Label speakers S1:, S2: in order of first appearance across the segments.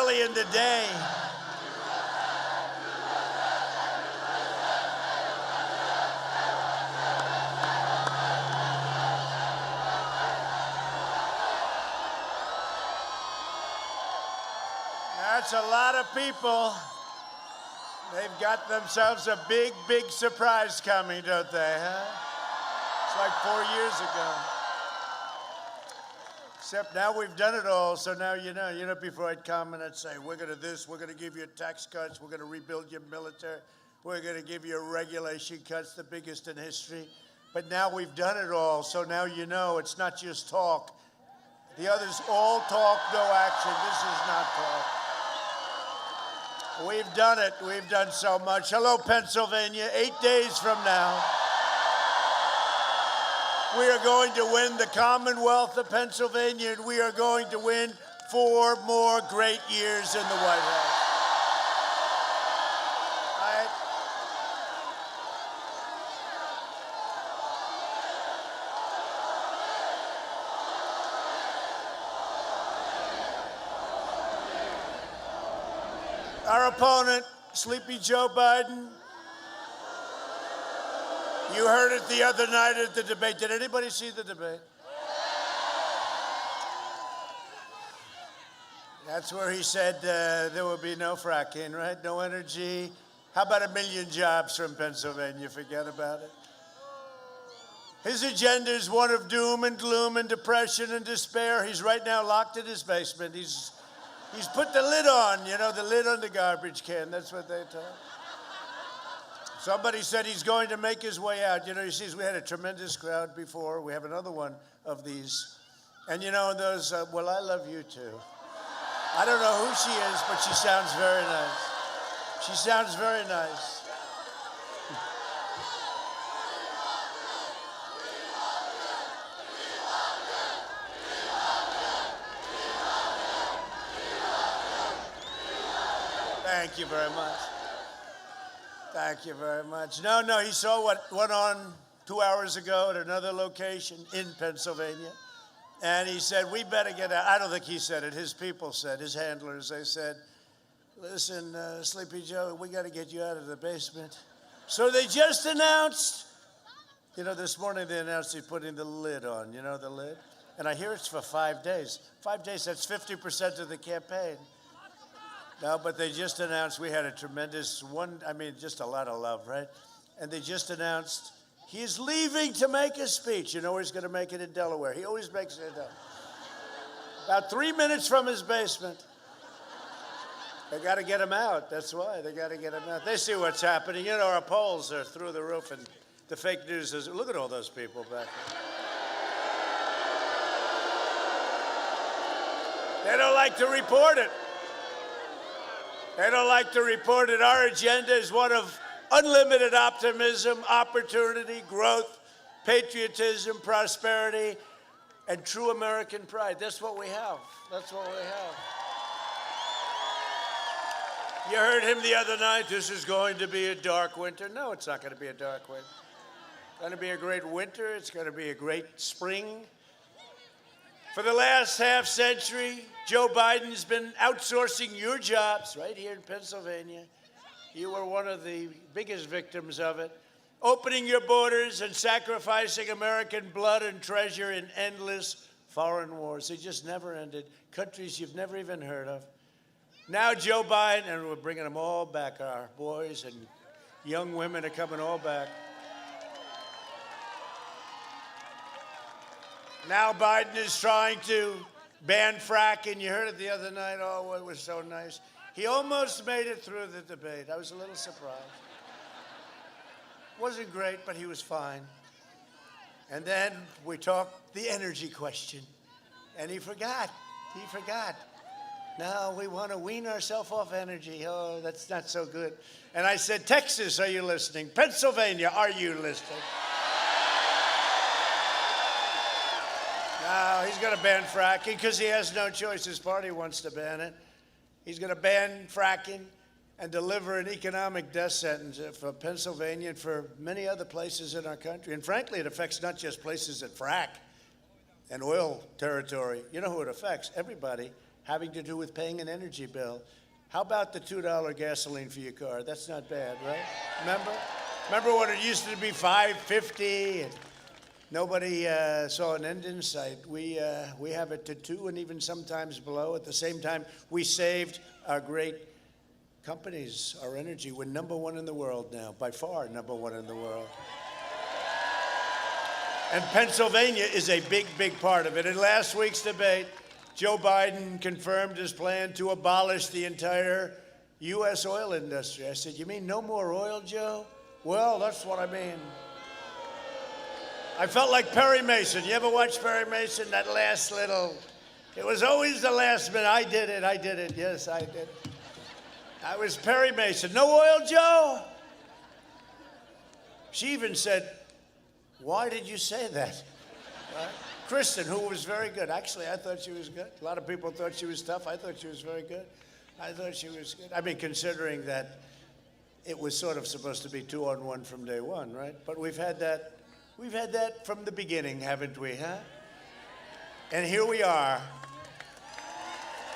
S1: rallying today. That's a lot of people. They've got themselves a big, big surprise coming, don't they, huh? It's like 4 years ago. Except now we've done it all, so now you know, before I'd come and I'd say, we're going to this, we're going to give you tax cuts, we're going to rebuild your military, we're going to give you regulation cuts, the biggest in history. But now we've done it all, so now you know it's not just talk. The others all talk, no action. This is not talk. We've done it. We've done so much. Hello, Pennsylvania. 8 days from now, we are going to win the Commonwealth of Pennsylvania, and we are going to win 4 more great years in the White House. Our opponent, Sleepy Joe Biden, you heard it the other night at the debate. Did anybody see the debate? That's where he said there will be no fracking, right? No energy. How about 1 million jobs from Pennsylvania? Forget about it. His agenda is one of doom and gloom and depression and despair. He's right now locked in his basement. He's put the lid on, the lid on the garbage can. That's what they tell him. Somebody said he's going to make his way out. You see, we had a tremendous crowd before. We have another one of these. And those, well, I love you too. I don't know who she is, but she sounds very nice. She sounds very nice. Thank you very much. Thank you very much. No, he saw what went on 2 hours ago at another location in Pennsylvania. And he said, we better get out. I don't think he said it. His people said, his handlers, they said, listen, Sleepy Joe, we got to get you out of the basement. So they just announced, this morning they announced he's putting the lid on, the lid? And I hear it's for 5 days. 5 days, that's 50% of the campaign. No, but they just announced we had a tremendous just a lot of love, right? And they just announced he's leaving to make a speech. You know where he's going to make it? In Delaware. He always makes it in Delaware. About 3 minutes from his basement. They got to get him out. That's why. They got to get him out. They see what's happening. Our polls are through the roof, and the fake news is, look at all those people back there. They don't like to report it. They don't like to report it. Our agenda is one of unlimited optimism, opportunity, growth, patriotism, prosperity, and true American pride. That's what we have. That's what we have. You heard him the other night, this is going to be a dark winter. No, it's not going to be a dark winter. It's going to be a great winter. It's going to be a great spring. For the last half century, Joe Biden's been outsourcing your jobs right here in Pennsylvania. You were one of the biggest victims of it. Opening your borders and sacrificing American blood and treasure in endless foreign wars. They just never ended. Countries you've never even heard of. Now Joe Biden, and we're bringing them all back. Our boys and young women are coming all back. Now Biden is trying to ban fracking. You heard it the other night. Oh, it was so nice. He almost made it through the debate. I was a little surprised. Wasn't great, but he was fine. And then we talked the energy question. And he forgot. He forgot. No, we want to wean ourselves off energy. Oh, that's not so good. And I said, Texas, are you listening? Pennsylvania, are you listening? No, he's going to ban fracking because he has no choice. His party wants to ban it. He's going to ban fracking and deliver an economic death sentence for Pennsylvania and for many other places in our country. And frankly, it affects not just places that frack and oil territory. You know who it affects? Everybody having to do with paying an energy bill. How about the $2 gasoline for your car? That's not bad, right? Remember when it used to be $5.50 and nobody saw an end in sight? We have it to $2 and even sometimes below. At the same time, we saved our great companies, our energy. We're #1 in the world now, by far #1 in the world. And Pennsylvania is a big, big part of it. In last week's debate, Joe Biden confirmed his plan to abolish the entire U.S. oil industry. I said, you mean no more oil, Joe? Well, that's what I mean. I felt like Perry Mason. You ever watch Perry Mason? That last little, it was always the last minute. I did it, yes, I did it. I was Perry Mason. No oil, Joe? She even said, why did you say that? Right? Kristen, who was very good. Actually, I thought she was good. A lot of people thought she was tough. I thought she was very good. I thought she was good. I mean, considering that it was sort of supposed to be 2-on-1 from day one, right? But we've had that from the beginning, haven't we, huh? And here we are.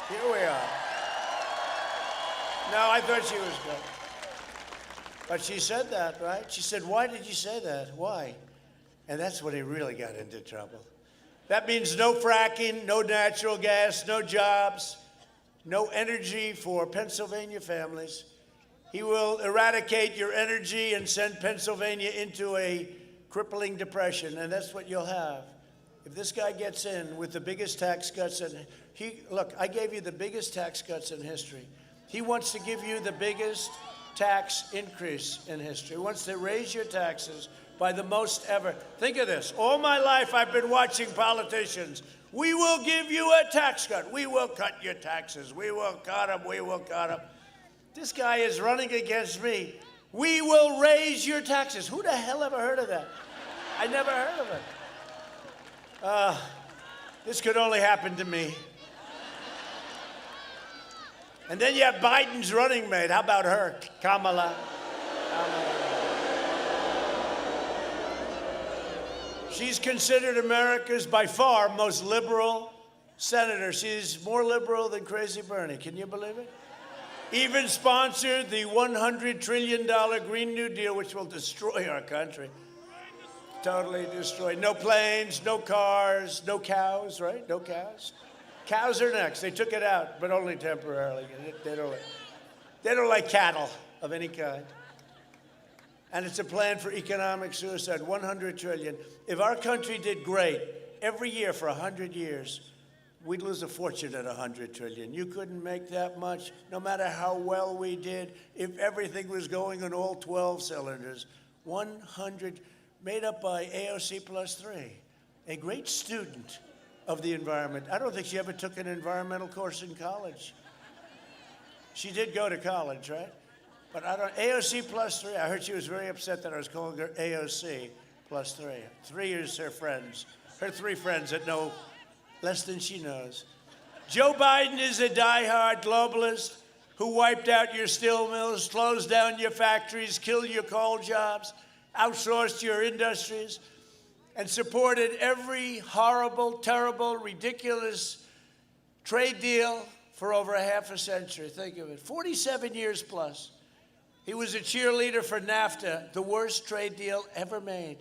S1: Here we are. No, I thought she was good. But she said that, right? She said, why did you say that? Why? And that's when he really got into trouble. That means no fracking, no natural gas, no jobs, no energy for Pennsylvania families. He will eradicate your energy and send Pennsylvania into a crippling depression, and that's what you'll have. If this guy gets in with the biggest tax cuts, look, I gave you the biggest tax cuts in history. He wants to give you the biggest tax increase in history. He wants to raise your taxes by the most ever. Think of this. All my life I've been watching politicians. We will give you a tax cut. We will cut your taxes. We will cut them. We will cut them. This guy is running against me. We will raise your taxes. Who the hell ever heard of that? I never heard of it. This could only happen to me. And then you have Biden's running mate. How about her, Kamala? She's considered America's, by far, most liberal senator. She's more liberal than Crazy Bernie. Can you believe it? Even sponsored the $100 trillion Green New Deal, which will destroy our country. Totally destroy. No planes, no cars, no cows, right? No cows. Cows are next. They took it out, but only temporarily. They don't like cattle of any kind. And it's a plan for economic suicide, $100 trillion. If our country did great every year for 100 years, we'd lose a fortune at $100 trillion. You couldn't make that much, no matter how well we did, if everything was going on all 12 cylinders. 100, made up by AOC plus 3, a great student of the environment. I don't think she ever took an environmental course in college. She did go to college, right? But AOC plus 3, I heard she was very upset that I was calling her AOC plus 3. 3 is her friends, her 3 friends that know less than she knows. Joe Biden is a diehard globalist who wiped out your steel mills, closed down your factories, killed your coal jobs, outsourced your industries, and supported every horrible, terrible, ridiculous trade deal for over a half a century. Think of it, 47 years plus. He was a cheerleader for NAFTA, the worst trade deal ever made.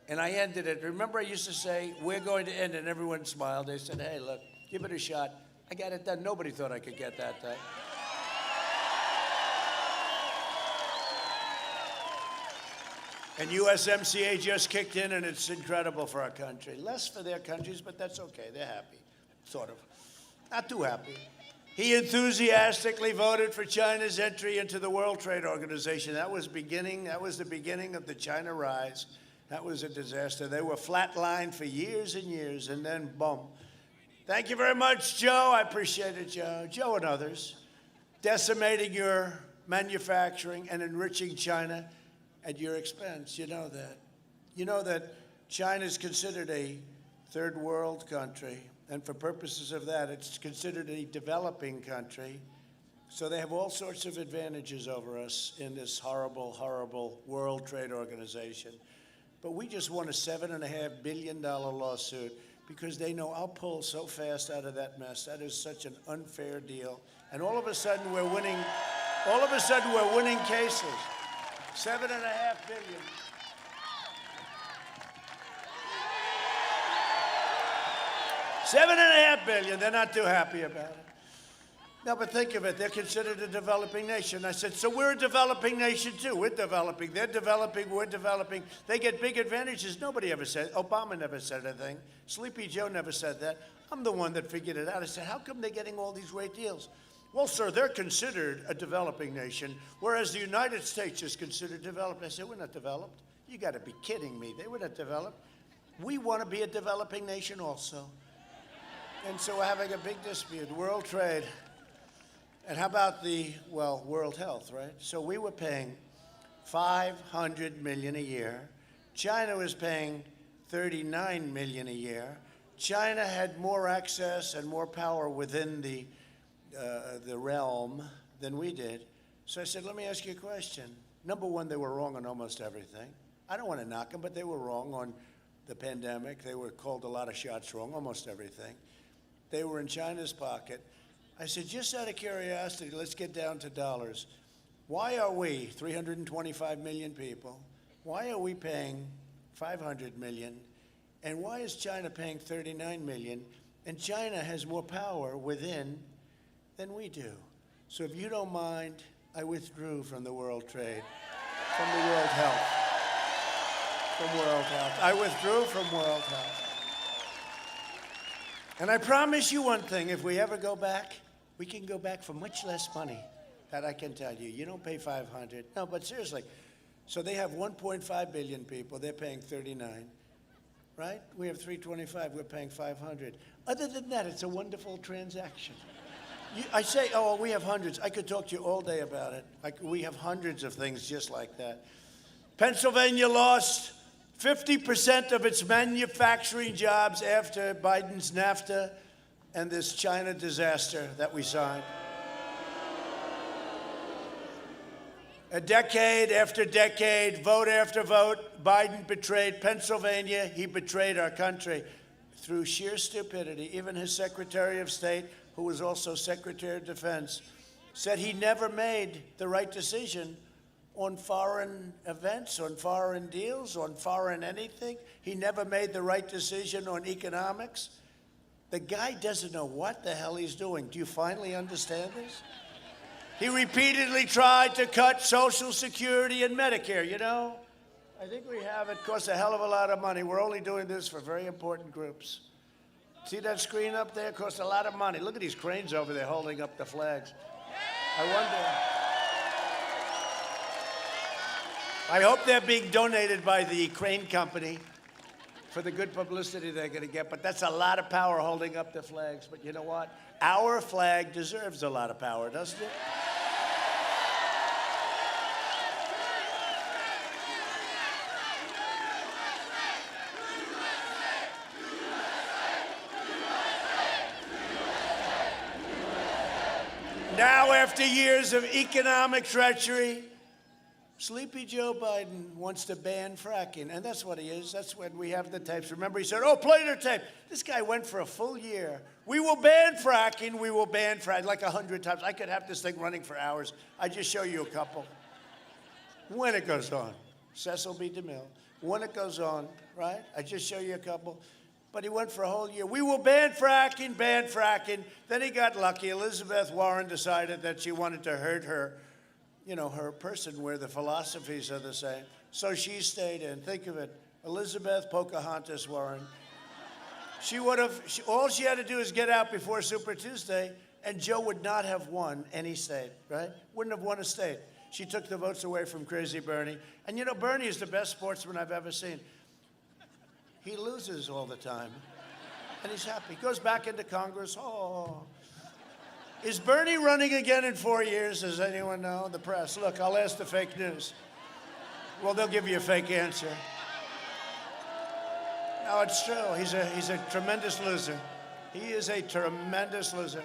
S1: And I ended it. Remember I used to say, we're going to end it, and everyone smiled. They said, hey, look, give it a shot. I got it done. Nobody thought I could get that done. And USMCA just kicked in, and it's incredible for our country. Less for their countries, but that's okay. They're happy, sort of. Not too happy. He enthusiastically voted for China's entry into the World Trade Organization. That was the beginning of the China rise. That was a disaster. They were flatlined for years and years, and then boom. Thank you very much, Joe. I appreciate it, Joe. Joe and others. Decimating your manufacturing and enriching China at your expense. You know that. You know that China is considered a third world country. And for purposes of that, it's considered a developing country. So they have all sorts of advantages over us in this horrible, horrible World Trade Organization. But we just won a $7.5 billion lawsuit because they know I'll pull so fast out of that mess. That is such an unfair deal. And all of a sudden we're winning. All of a sudden we're winning cases. $7.5 billion. $7.5 billion. They're not too happy about it. No, but think of it. They're considered a developing nation. I said, so we're a developing nation too. We're developing. They're developing. We're developing. They get big advantages. Nobody ever said. Obama never said anything. Sleepy Joe never said that. I'm the one that figured it out. I said, how come they're getting all these great deals? Well, sir, they're considered a developing nation, whereas the United States is considered developed. I said, we're not developed. You got to be kidding me. They were not developed. We want to be a developing nation also. And so we're having a big dispute, world trade. And how about world health, right? So we were paying $500 million a year. China was paying $39 million a year. China had more access and more power within the realm than we did. So I said, let me ask you a question. Number one, they were wrong on almost everything. I don't want to knock them, but they were wrong on the pandemic. They were called a lot of shots wrong, almost everything. They were in China's pocket. I said, just out of curiosity, let's get down to dollars. Why are we, 325 million people, why are we paying 500 million? And why is China paying 39 million? And China has more power within than we do. So if you don't mind, I withdrew from the World Trade, from the World Health, from World Health. I withdrew from World Health. And I promise you one thing, if we ever go back, we can go back for much less money. That I can tell you. You don't pay 500. No, but seriously. So they have 1.5 billion people. They're paying 39, right? We have 325. We're paying 500. Other than that, it's a wonderful transaction. I say, oh, we have hundreds. I could talk to you all day about it. We have hundreds of things just like that. Pennsylvania lost 50% of its manufacturing jobs after Biden's NAFTA and this China disaster that we signed. A decade after decade, vote after vote, Biden betrayed Pennsylvania. He betrayed our country through sheer stupidity. Even his Secretary of State, who was also Secretary of Defense, said he never made the right decision on foreign events, on foreign deals, on foreign anything. He never made the right decision on economics. The guy doesn't know what the hell he's doing. Do you finally understand this? He repeatedly tried to cut Social Security and Medicare. You know, I think we have it. Costs a hell of a lot of money. We're only doing this for very important groups. See that screen up there? It costs a lot of money. Look at these cranes over there holding up the flags. I hope they're being donated by the crane company for the good publicity they're going to get. But that's a lot of power holding up the flags. But you know what? Our flag deserves a lot of power, doesn't it? Now, after years of economic treachery, Sleepy Joe Biden wants to ban fracking, and that's what he is. That's when we have the tapes. Remember, he said, oh, play the tape. This guy went for a full year. We will ban fracking. We will ban fracking, like 100 times. I could have this thing running for hours. I just show you a couple. When it goes on. Cecil B. DeMille. When it goes on, right? I just show you a couple. But he went for a whole year. We will ban fracking, ban fracking. Then he got lucky. Elizabeth Warren decided that she wanted to hurt her, you know, her person where the philosophies are the same. So she stayed in. Think of it. Elizabeth Pocahontas Warren. She would have, all she had to do is get out before Super Tuesday, and Joe would not have won any state, right? Wouldn't have won a state. She took the votes away from Crazy Bernie. And you know, Bernie is the best sportsman I've ever seen. He loses all the time, and he's happy. He goes back into Congress. Oh. Is Bernie running again in 4 years? Does anyone know? The press. Look, I'll ask the fake news. Well, they'll give you a fake answer. No, it's true. He's a tremendous loser. He is a tremendous loser.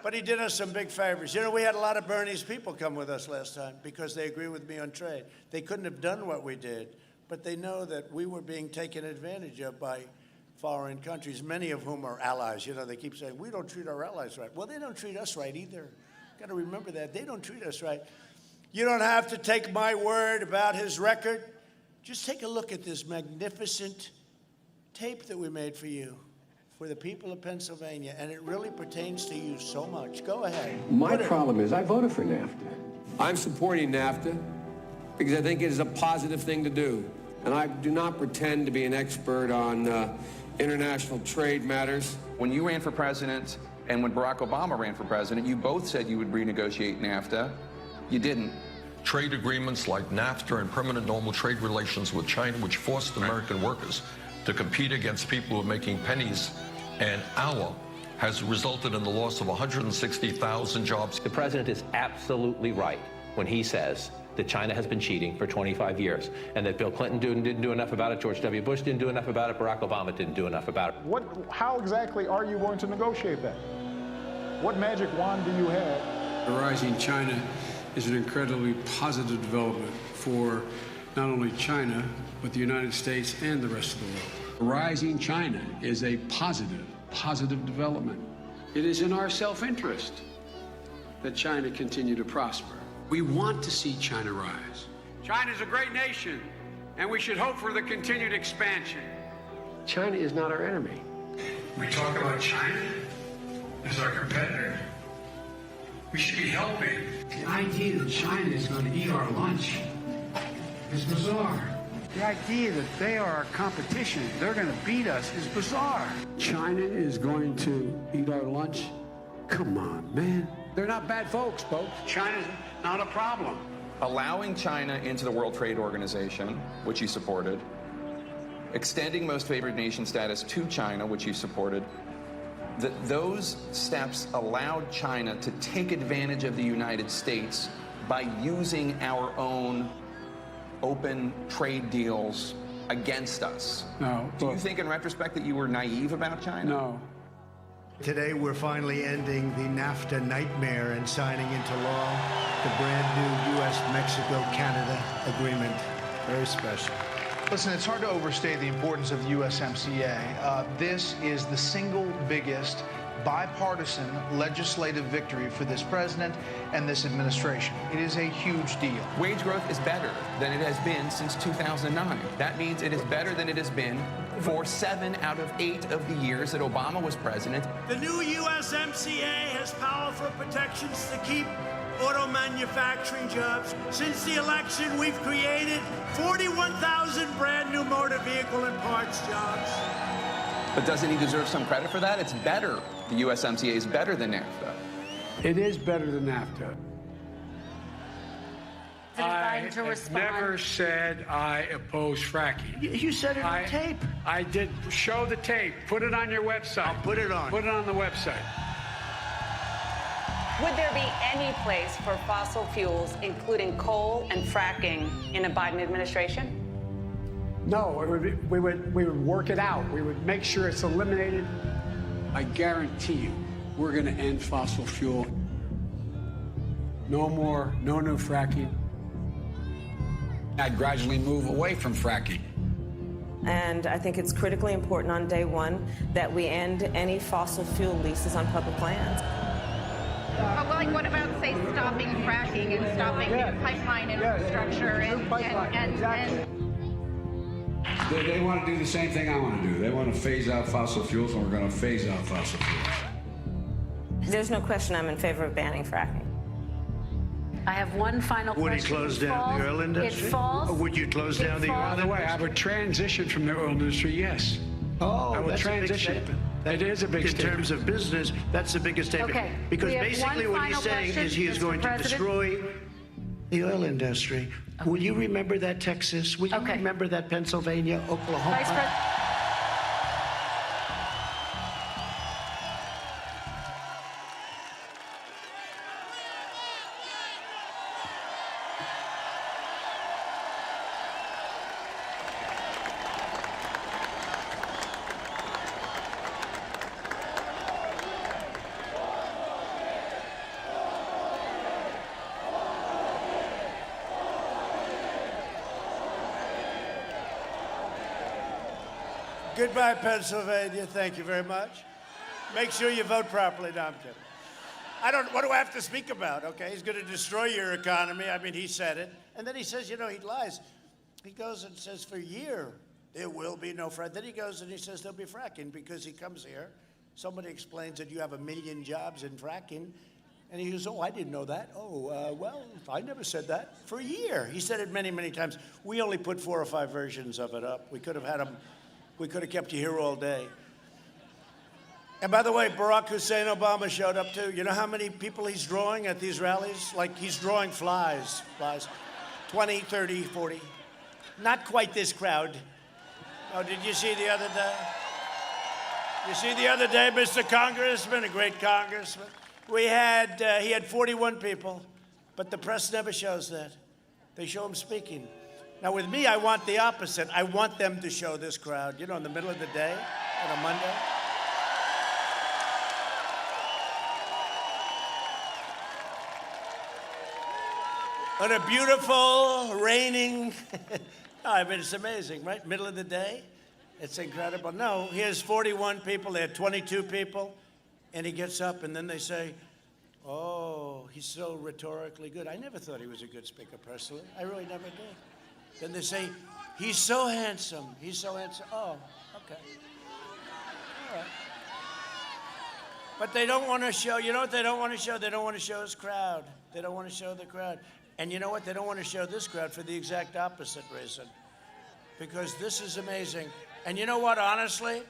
S1: But he did us some big favors. You know, we had a lot of Bernie's people come with us last time because they agree with me on trade. They couldn't have done what we did, but they know that we were being taken advantage of by foreign countries, many of whom are allies. You know, they keep saying, we don't treat our allies right. Well, they don't treat us right either. Got to remember that. They don't treat us right. You don't have to take my word about his record. Just take a look at this magnificent tape that we made for you, for the people of Pennsylvania, and it really pertains to you so much. Go ahead.
S2: My problem is I voted for NAFTA.
S3: I'm supporting NAFTA because I think it is a positive thing to do. And I do not pretend to be an expert on international trade matters.
S4: When you ran for president and when Barack Obama ran for president, you both said you would renegotiate NAFTA. You didn't.
S5: Trade agreements like NAFTA and permanent normal trade relations with China, which forced American workers to compete against people who are making pennies an hour, has resulted in the loss of 160,000 jobs.
S6: The president is absolutely right when he says that China has been cheating for 25 years and that Bill Clinton didn't do enough about it, George W. Bush didn't do enough about it, Barack Obama didn't do enough about it.
S7: How exactly are you going to negotiate that? What magic wand do you have?
S8: The rising China is an incredibly positive development for not only China, but the United States and the rest of the world. Rising China is a positive development. It is in our self-interest that China continue to prosper. We want to see China rise. China is a great nation, and we should hope for the continued expansion.
S2: China is not our enemy.
S8: We talk about China as our competitor. We should be helping. The idea that China is going to eat our lunch is bizarre. The idea that they are our competition, they're going to beat us, is bizarre. China is going to eat our lunch? Come on, man. They're not bad folks. China's not a problem.
S4: Allowing China into the World Trade Organization, which you supported, extending most favored nation status to China, which you supported, those steps allowed China to take advantage of the United States by using our own open trade deals against us.
S8: No.
S4: Do you think in retrospect that you were naive about China?
S8: No.
S1: Today, we're finally ending the NAFTA nightmare and signing into law the brand new U.S.-Mexico-Canada agreement. Very special.
S9: Listen, it's hard to overstate the importance of the USMCA. This is the single biggest bipartisan legislative victory for this president and this administration. It is a huge deal.
S4: Wage growth is better than it has been since 2009. That means it is better than it has been for 7 out of 8 of the years that Obama was president.
S1: The new USMCA has powerful protections to keep auto manufacturing jobs. Since the election, we've created 41,000 brand new motor vehicle and parts jobs.
S4: But doesn't he deserve some credit for that? It's better. The USMCA is better than NAFTA.
S8: It is better than NAFTA.
S10: I
S8: never said I oppose fracking.
S1: You said it on tape.
S8: I did. Show the tape. Put it on your website.
S1: I'll put it on.
S8: Put it on the website.
S10: Would there be any place for fossil fuels, including coal and fracking, in a Biden administration?
S8: No, we would work it out. We would make sure it's eliminated. I guarantee you, we're going to end fossil fuel. No more, no new fracking. I'd gradually move away from fracking.
S11: And I think it's critically important on day one that we end any fossil fuel leases on public lands.
S12: But like, what about, say, stopping fracking and stopping pipeline infrastructure
S8: They want to do the same thing I want to do. They want to phase out fossil fuels, and we're going to phase out fossil fuels.
S11: There's no question I'm in favor of banning fracking.
S10: I have one final question.
S1: Would he close down the oil industry?
S10: It falls.
S1: Or would you close down the oil industry?
S8: By the way, I would transition from the oil industry, yes.
S1: Oh,
S8: I would
S1: that's
S8: transition.
S1: a big statement.
S8: It is a big
S1: In
S8: statement.
S1: terms of business, that's the biggest statement.
S10: Okay.
S1: Because
S10: We have
S1: basically
S10: one
S1: what he's
S10: final
S1: saying
S10: question,
S1: is he is
S10: Mr.
S1: going to
S10: President.
S1: destroy the oil industry.
S10: Okay.
S1: Will you remember that, Texas? Will you
S10: Okay.
S1: remember that, Pennsylvania, Oklahoma?
S10: Vice President.
S1: Goodbye, Pennsylvania. Thank you very much. Make sure you vote properly. No, I'm kidding. What do I have to speak about? Okay, he's going to destroy your economy. I mean, he said it. And then he says, he lies. He goes and says, for a year, there will be no fracking. Then he goes and he says there'll be fracking because he comes here. Somebody explains that you have 1 million jobs in fracking. And he goes, oh, I didn't know that. Oh, well, I never said that. For a year. He said it many, many times. We only put 4 or 5 versions of it up. We could have kept you here all day. And by the way, Barack Hussein Obama showed up too. You know how many people he's drawing at these rallies? Like he's drawing flies. 20, 30, 40. Not quite this crowd. Oh, did you see the other day? You see the other day, Mr. Congressman, a great congressman? He had 41 people, but the press never shows that. They show him speaking. Now with me, I want the opposite. I want them to show this crowd, in the middle of the day on a Monday. On a beautiful, raining, it's amazing, right? Middle of the day. It's incredible. No, here's 41 people. They had 22 people. And he gets up, and then they say, oh, he's so rhetorically good. I never thought he was a good speaker, personally. I really never did. Then they say, he's so handsome. He's so handsome. Oh, okay. All right. But they don't want to show, what they don't want to show? They don't want to show his crowd. They don't want to show the crowd. And you know what? They don't want to show this crowd for the exact opposite reason. Because this is amazing. And you know what, honestly?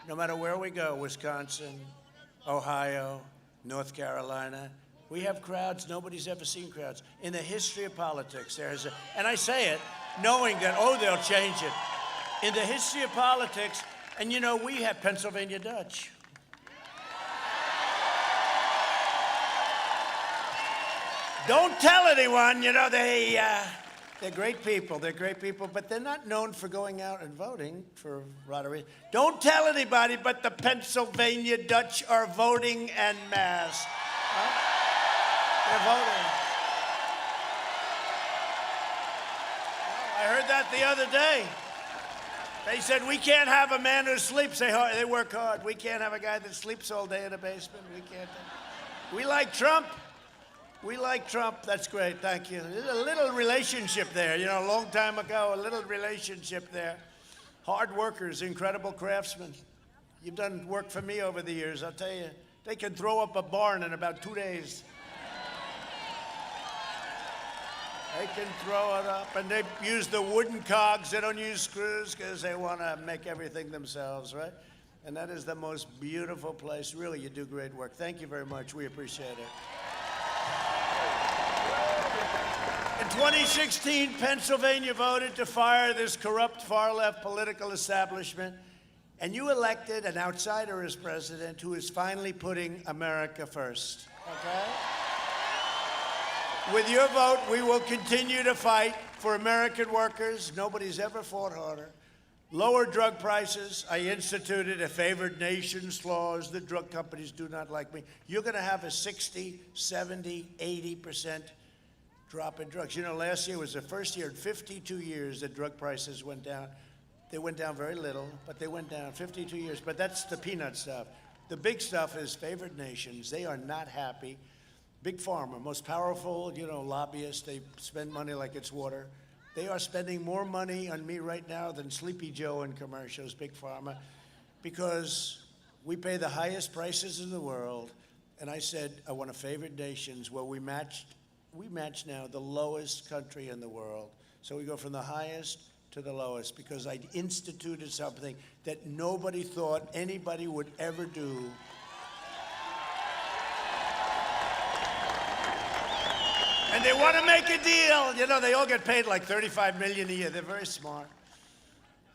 S1: No matter where we go, Wisconsin, Ohio, North Carolina, we have crowds. Nobody's ever seen crowds. In the history of politics, and I say it knowing that, they'll change it. In the history of politics, and we have Pennsylvania Dutch. Don't tell anyone, they're great people. They're great people, but they're not known for going out and voting for lottery. Don't tell anybody, but the Pennsylvania Dutch are voting en masse. They're voting. I heard that the other day. They said, we can't have a man who sleeps. They work hard. We can't have a guy that sleeps all day in a basement. We can't. We like Trump. We like Trump. That's great. Thank you. There's a little relationship there. A long time ago, a little relationship there. Hard workers, incredible craftsmen. You've done work for me over the years. I'll tell you, they can throw up a barn in about 2 days. They can throw it up, and they use the wooden cogs. They don't use screws because they want to make everything themselves, right? And that is the most beautiful place. Really, you do great work. Thank you very much. We appreciate it. In 2016, Pennsylvania voted to fire this corrupt far-left political establishment, and you elected an outsider as president who is finally putting America first, okay? With your vote, we will continue to fight for American workers. Nobody's ever fought harder. Lower drug prices. I instituted a favored nations clause. The drug companies do not like me. You're going to have a 60, 70, 80% drop in drugs. Last year was the first year in 52 years that drug prices went down. They went down very little, but they went down 52 years. But that's the peanut stuff. The big stuff is favored nations. They are not happy. Big Pharma, most powerful, lobbyists. They spend money like it's water. They are spending more money on me right now than Sleepy Joe in commercials, Big Pharma, because we pay the highest prices in the world. And I said, I want a favored nations where we match now the lowest country in the world. So we go from the highest to the lowest because I instituted something that nobody thought anybody would ever do. And they want to make a deal. They all get paid like $35 million a year. They're very smart.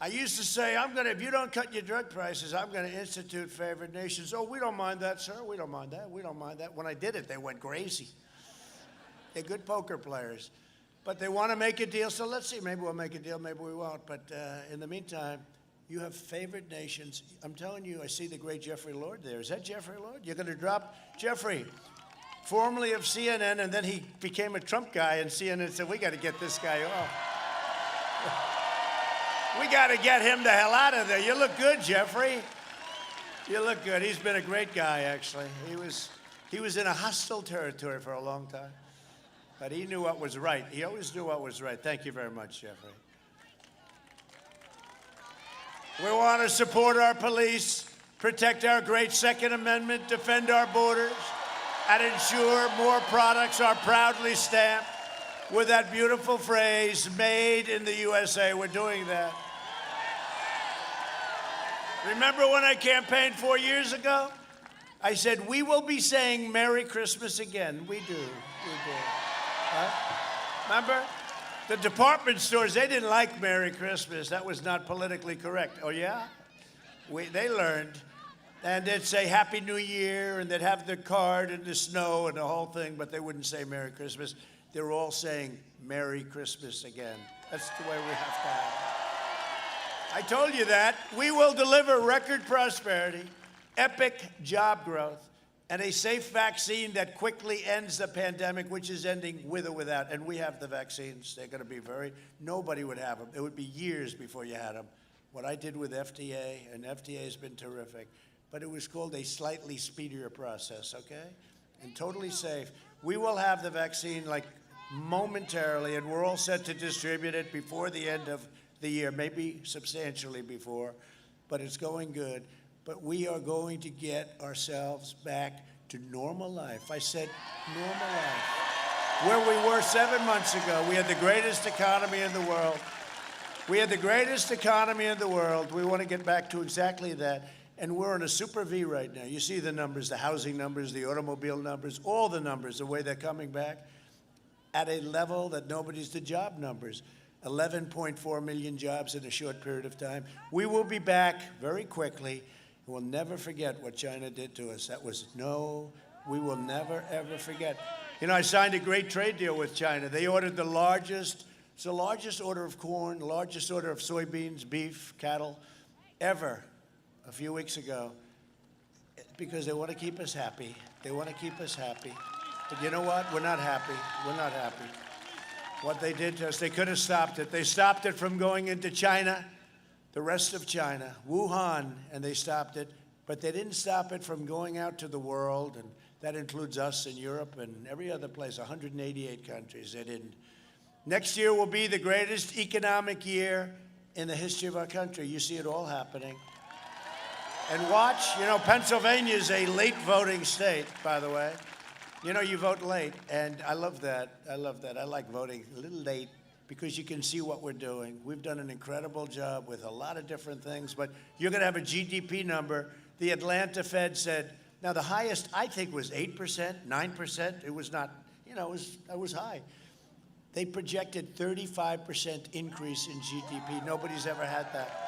S1: I used to say, if you don't cut your drug prices, I'm going to institute favored nations. Oh, we don't mind that, sir. We don't mind that. We don't mind that. When I did it, they went crazy. They're good poker players. But they want to make a deal, so let's see. Maybe we'll make a deal, maybe we won't. But in the meantime, you have favored nations. I'm telling you, I see the great Jeffrey Lord there. Is that Jeffrey Lord? You're going to drop Jeffrey, formerly of CNN, and then he became a Trump guy, and CNN said, we got to get this guy off. We got to get him the hell out of there. You look good, Jeffrey. You look good. He's been a great guy, actually. He was in a hostile territory for a long time, but he knew what was right. He always knew what was right. Thank you very much, Jeffrey. We want to support our police, protect our great Second Amendment, defend our borders, and ensure more products are proudly stamped with that beautiful phrase, made in the USA. We're doing that. Remember when I campaigned 4 years ago? I said, we will be saying Merry Christmas again. We do. Huh? Remember? The department stores, they didn't like Merry Christmas. That was not politically correct. Oh, yeah? They learned. And they'd say Happy New Year, and they'd have their card in the snow and the whole thing, but they wouldn't say Merry Christmas. They were all saying Merry Christmas again. That's the way we have to have it. I told you that. We will deliver record prosperity, epic job growth, and a safe vaccine that quickly ends the pandemic, which is ending with or without. And we have the vaccines. They're going to be nobody would have them. It would be years before you had them. What I did with FDA, and FDA has been terrific, but it was called a slightly speedier process, okay? And totally safe. We will have the vaccine like momentarily, and we're all set to distribute it before the end of the year, maybe substantially before, but it's going good. But we are going to get ourselves back to normal life. I said normal life. Where we were 7 months ago, we had the greatest economy in the world. We had the greatest economy in the world. We want to get back to exactly that. And we're on a super V right now. You see the numbers, the housing numbers, the automobile numbers, all the numbers, the way they're coming back at a level that nobody's the job numbers. 11.4 million jobs in a short period of time. We will be back very quickly. We'll never forget what China did to us. We will never, ever forget. You know, I signed a great trade deal with China. They ordered it's the largest order of corn, the largest order of soybeans, beef, cattle, ever a few weeks ago, because they want to keep us happy. They want to keep us happy. But you know what? We're not happy. We're not happy. What they did to us, they could have stopped it. They stopped it from going into China, the rest of China, Wuhan, and they stopped it. But they didn't stop it from going out to the world, and that includes us in Europe and every other place, 188 countries. They didn't. Next year will be the greatest economic year in the history of our country. You see it all happening. And watch, Pennsylvania is a late voting state, by the way. You vote late, and I love that. I love that. I like voting a little late because you can see what we're doing. We've done an incredible job with a lot of different things, but you're going to have a GDP number. The Atlanta Fed said, now the highest, I think, was 8%, 9%. It was not, it was high. They projected 35% increase in GDP. Nobody's ever had that.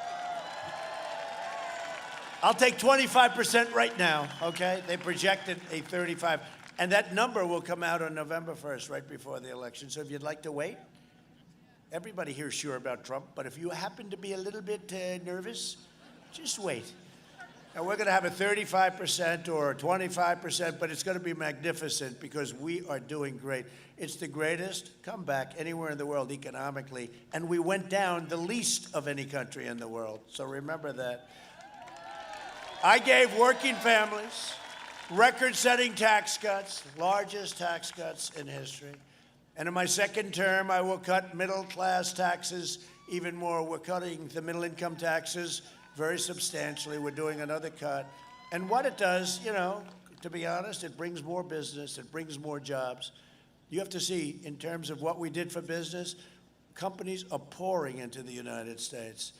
S1: I'll take 25% right now, okay? They projected a 35%. And that number will come out on November 1st, right before the election. So if you'd like to wait, everybody here is sure about Trump, but if you happen to be a little bit nervous, just wait. And we're going to have a 35% or 25%, but it's going to be magnificent because we are doing great. It's the greatest comeback anywhere in the world economically, and we went down the least of any country in the world. So remember that. I gave working families record-setting tax cuts, largest tax cuts in history. And in my second term, I will cut middle-class taxes even more. We're cutting the middle-income taxes very substantially. We're doing another cut. And what it does, to be honest, it brings more business. It brings more jobs. You have to see, in terms of what we did for business, companies are pouring into the United States.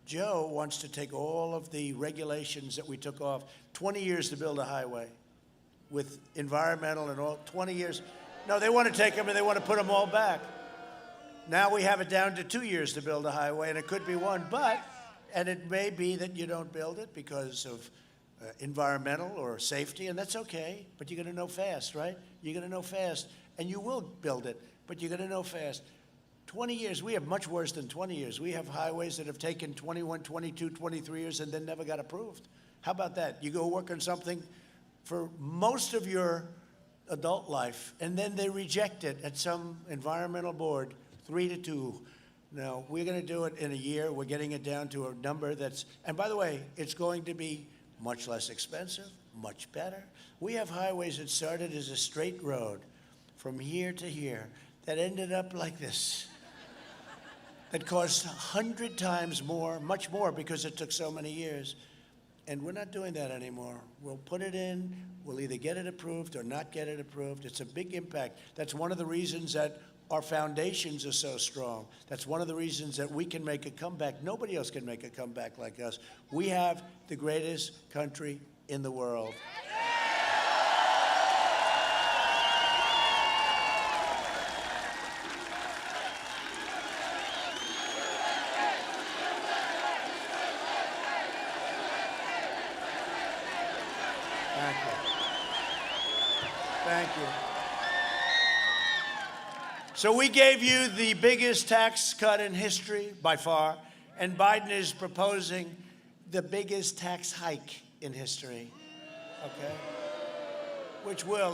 S1: Joe wants to take all of the regulations that we took off, 20 years to build a highway with environmental and all, 20 years. No, they want to take them and they want to put them all back. Now we have it down to 2 years to build a highway, and it could be one, and it may be that you don't build it because of environmental or safety, and that's okay, but you're going to know fast, right? You're going to know fast, and you will build it, but you're going to know fast. 20 years, we have much worse than 20 years. We have highways that have taken 21, 22, 23 years and then never got approved. How about that? You go work on something for most of your adult life, and then they reject it at some environmental board, 3-2. No, we're going to do it in a year. We're getting it down to a number that's, and by the way, it's going to be much less expensive, much better. We have highways that started as a straight road from here to here that ended up like this. That cost 100 times more, much more, because it took so many years. And we're not doing that anymore. We'll put it in, we'll either get it approved or not get it approved. It's a big impact. That's one of the reasons that our foundations are so strong. That's one of the reasons that we can make a comeback. Nobody else can make a comeback like us. We have the greatest country in the world. Thank you. Thank you. So we gave you the biggest tax cut in history by far, and Biden is proposing the biggest tax hike in history, okay?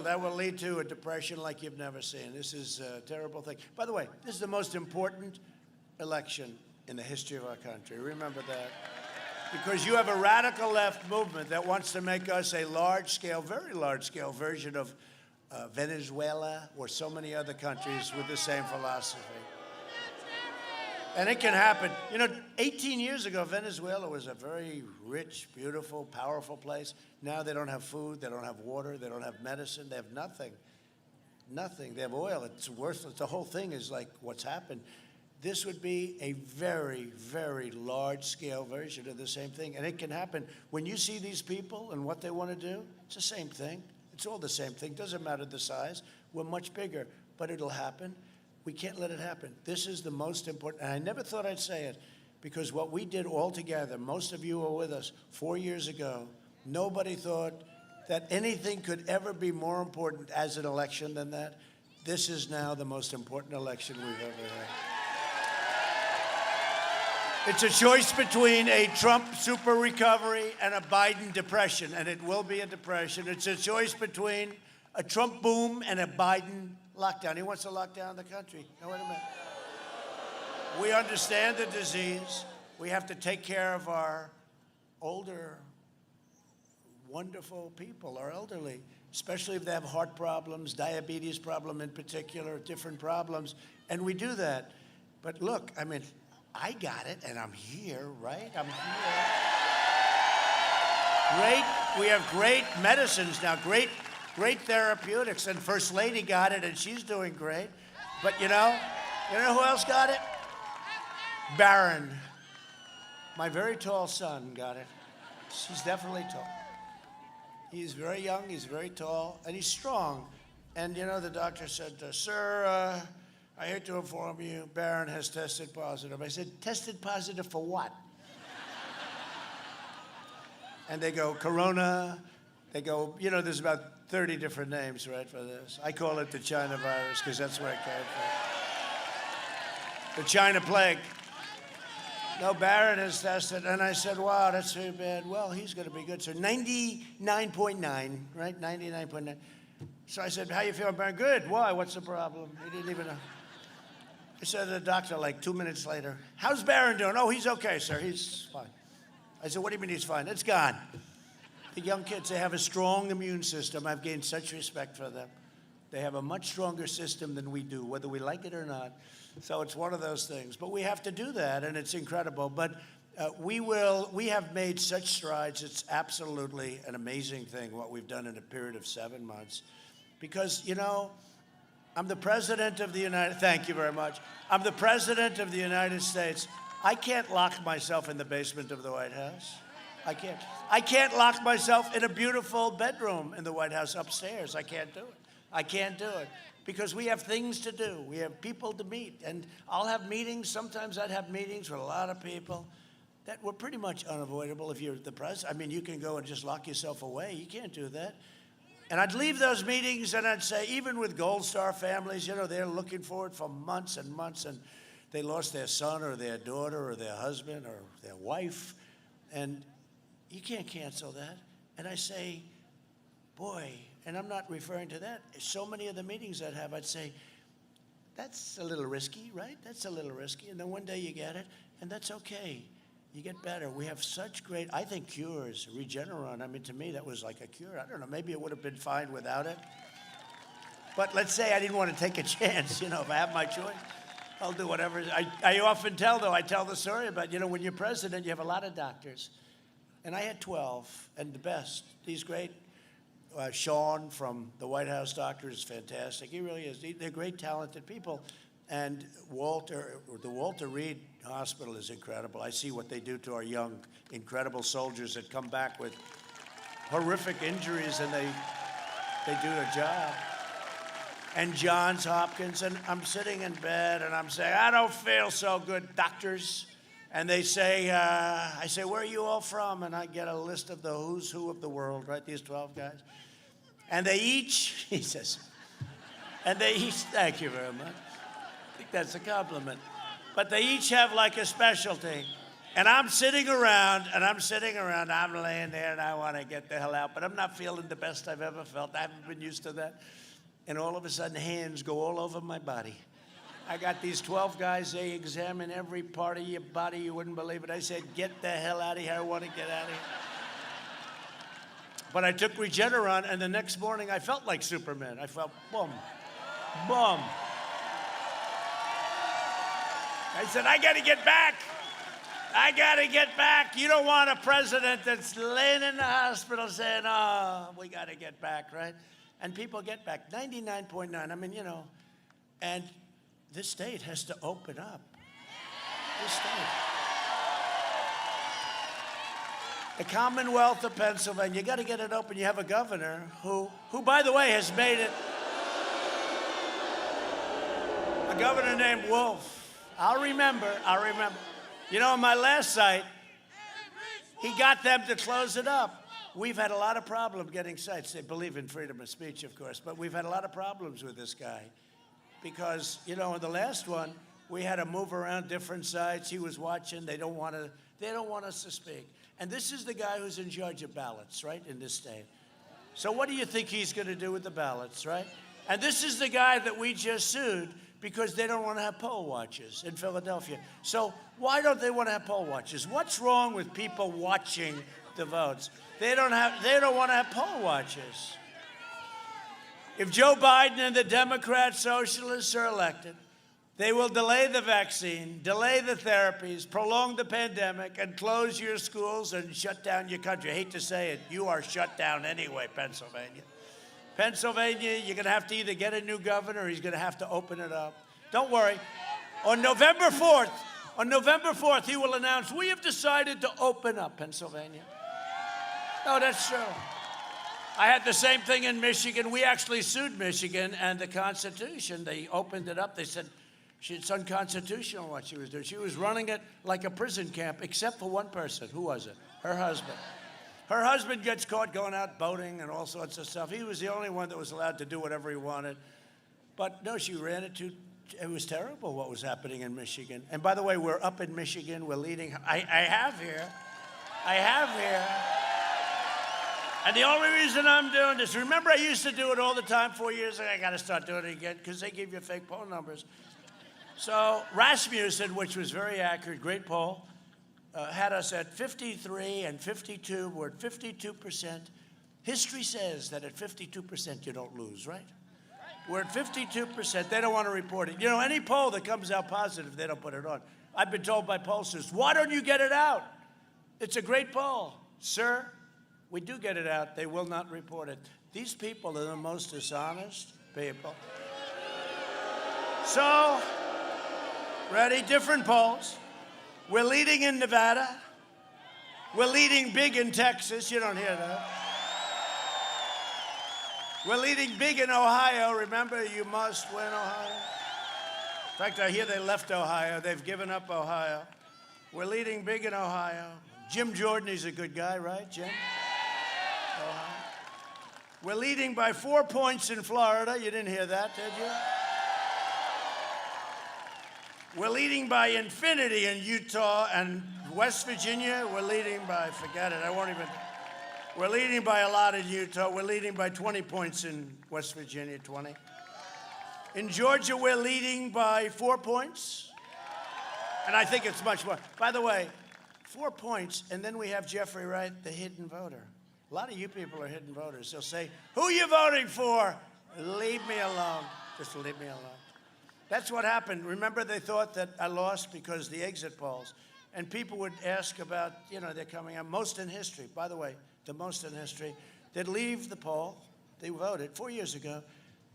S1: That will lead to a depression like you've never seen. This is a terrible thing. By the way, this is the most important election in the history of our country. Remember that. Because you have a radical left movement that wants to make us a large-scale, very large-scale version of Venezuela or so many other countries with the same philosophy. And it can happen. 18 years ago, Venezuela was a very rich, beautiful, powerful place. Now they don't have food, they don't have water, they don't have medicine, they have nothing. Nothing. They have oil. It's worthless. The whole thing is like what's happened. This would be a very, very large-scale version of the same thing. And it can happen. When you see these people and what they want to do, it's the same thing. It's all the same thing. Doesn't matter the size. We're much bigger. But it'll happen. We can't let it happen. This is the most important. And I never thought I'd say it, because what we did all together, most of you were with us 4 years ago, nobody thought that anything could ever be more important as an election than that. This is now the most important election we've ever had. It's a choice between a Trump super recovery and a Biden depression, and it will be a depression. It's a choice between a Trump boom and a Biden lockdown. He wants to lock down the country. No, wait a minute. We understand the disease. We have to take care of our older, wonderful people, our elderly, especially if they have heart problems, diabetes problem in particular, different problems, and we do that. But look, I mean, I got it, and I'm here, right? I'm here. Great. We have great medicines now, great therapeutics, and First Lady got it, and she's doing great. But you know who else got it? Barron. My very tall son got it. He's definitely tall. He's very young, he's very tall, and he's strong. And the doctor said, sir, I hate to inform you, Barron has tested positive. I said, tested positive for what? And they go, corona. They go, there's about 30 different names, right, for this. I call it the China virus because that's where it came from. The China plague. No, Barron has tested. And I said, wow, that's too bad. Well, he's going to be good. So 99.9, right? 99.9. So I said, how you feeling, Barron? Good. Why? What's the problem? He didn't even know. I said to the doctor like 2 minutes later, how's Barron doing? Oh, he's okay, sir. He's fine. I said, what do you mean he's fine? It's gone. The young kids, they have a strong immune system. I've gained such respect for them. They have a much stronger system than we do, whether we like it or not. So it's one of those things. But we have to do that, and it's incredible. But we have made such strides. It's absolutely an amazing thing what we've done in a period of 7 months. Because, I'm the president of the thank you very much. I'm the president of the United States. I can't lock myself in the basement of the White House. I can't. I can't lock myself in a beautiful bedroom in the White House upstairs. I can't do it. I can't do it because we have things to do. We have people to meet, and I'll have meetings. Sometimes I'd have meetings with a lot of people that were pretty much unavoidable if you're the president. I mean, you can go and just lock yourself away. You can't do that. And I'd leave those meetings and I'd say, even with Gold Star families, they're looking forward for months and months, and they lost their son or their daughter or their husband or their wife, and you can't cancel that. And I say, boy, and I'm not referring to that. So many of the meetings I'd have, I'd say, that's a little risky, right? That's a little risky. And then one day you get it, and that's okay. You get better. We have such great, I think, cures. Regeneron, I mean, to me, that was like a cure. I don't know, maybe it would have been fine without it. But let's say I didn't want to take a chance, if I have my choice, I'll do whatever. I often tell the story about, when you're president, you have a lot of doctors. And I had 12, and the best, these great, Sean from the White House doctor is fantastic. He really is. They're great, talented people. And the Walter Reed Hospital is incredible. I see what they do to our young, incredible soldiers that come back with horrific injuries, and they do their job. And Johns Hopkins, and I'm sitting in bed, and I'm saying, I don't feel so good, doctors. And they say, I say, where are you all from? And I get a list of the who's who of the world, right, these 12 guys. And they each, he says, thank you very much. I think that's a compliment. But they each have like a specialty. And I'm sitting around, I'm laying there, and I want to get the hell out. But I'm not feeling the best I've ever felt. I haven't been used to that. And all of a sudden, hands go all over my body. I got these 12 guys, they examine every part of your body. You wouldn't believe it. I said, get the hell out of here. I want to get out of here. But I took Regeneron, and the next morning, I felt like Superman. I felt, boom, boom. I said, I got to get back. I got to get back. You don't want a president that's laying in the hospital saying, oh, we got to get back, right? And people get back, 99.9. I mean, and this state has to open up. This state. The Commonwealth of Pennsylvania, you got to get it open. You have a governor who, by the way, has made it. A governor named Wolf. I'll remember. On my last site, he got them to close it up. We've had a lot of problems getting sites. They believe in freedom of speech, of course, but we've had a lot of problems with this guy because, in the last one, we had to move around different sites. He was watching. They don't want us to speak. And this is the guy who's in charge of ballots, right, in this state. So what do you think he's going to do with the ballots, right? And this is the guy that we just sued because they don't want to have poll watchers in Philadelphia. So why don't they want to have poll watchers? What's wrong with people watching the votes? They don't want to have poll watchers. If Joe Biden and the Democrat socialists are elected, they will delay the vaccine, delay the therapies, prolong the pandemic, and close your schools and shut down your country. I hate to say it, you are shut down anyway, Pennsylvania. Pennsylvania, you're going to have to either get a new governor or he's going to have to open it up. Don't worry. On November 4th, he will announce, we have decided to open up Pennsylvania. No, that's true. I had the same thing in Michigan. We actually sued Michigan and the Constitution. They opened it up. They said it's unconstitutional what she was doing. She was running it like a prison camp, except for one person. Who was it? Her husband. Her husband gets caught going out boating and all sorts of stuff. He was the only one that was allowed to do whatever he wanted. But no, she ran it to, it was terrible what was happening in Michigan. And by the way, we're up in Michigan. We're leading. I have here. And the only reason I'm doing this, remember I used to do it all the time 4 years ago. I got to start doing it again because they give you fake poll numbers. So Rasmussen, which was very accurate, great poll, had us at 53 and 52. We're at 52%. History says that at 52% you don't lose, right? We're at 52%. They don't want to report it. Any poll that comes out positive, they don't put it on. I've been told by pollsters, why don't you get it out? It's a great poll. Sir, we do get it out. They will not report it. These people are the most dishonest people. So, ready? Different polls. We're leading in Nevada. We're leading big in Texas. You don't hear that. We're leading big in Ohio. Remember, you must win Ohio. In fact, I hear they left Ohio. They've given up Ohio. We're leading big in Ohio. Jim Jordan, he's a good guy, right, Jim? Ohio. We're leading by 4 points in Florida. You didn't hear that, did you? We're leading by infinity in Utah and West Virginia. We're leading by, forget it, we're leading by a lot in Utah. We're leading by 20 points in West Virginia, 20. In Georgia, we're leading by 4 points. And I think it's much more. By the way, 4 points, and then we have Jeffrey Wright, the hidden voter. A lot of you people are hidden voters. They'll say, who are you voting for? Leave me alone. Just leave me alone. That's what happened. Remember, they thought that I lost because the exit polls. And people would ask about, they're coming out. Most in history, by the way, the most in history. They'd leave the poll. They voted 4 years ago.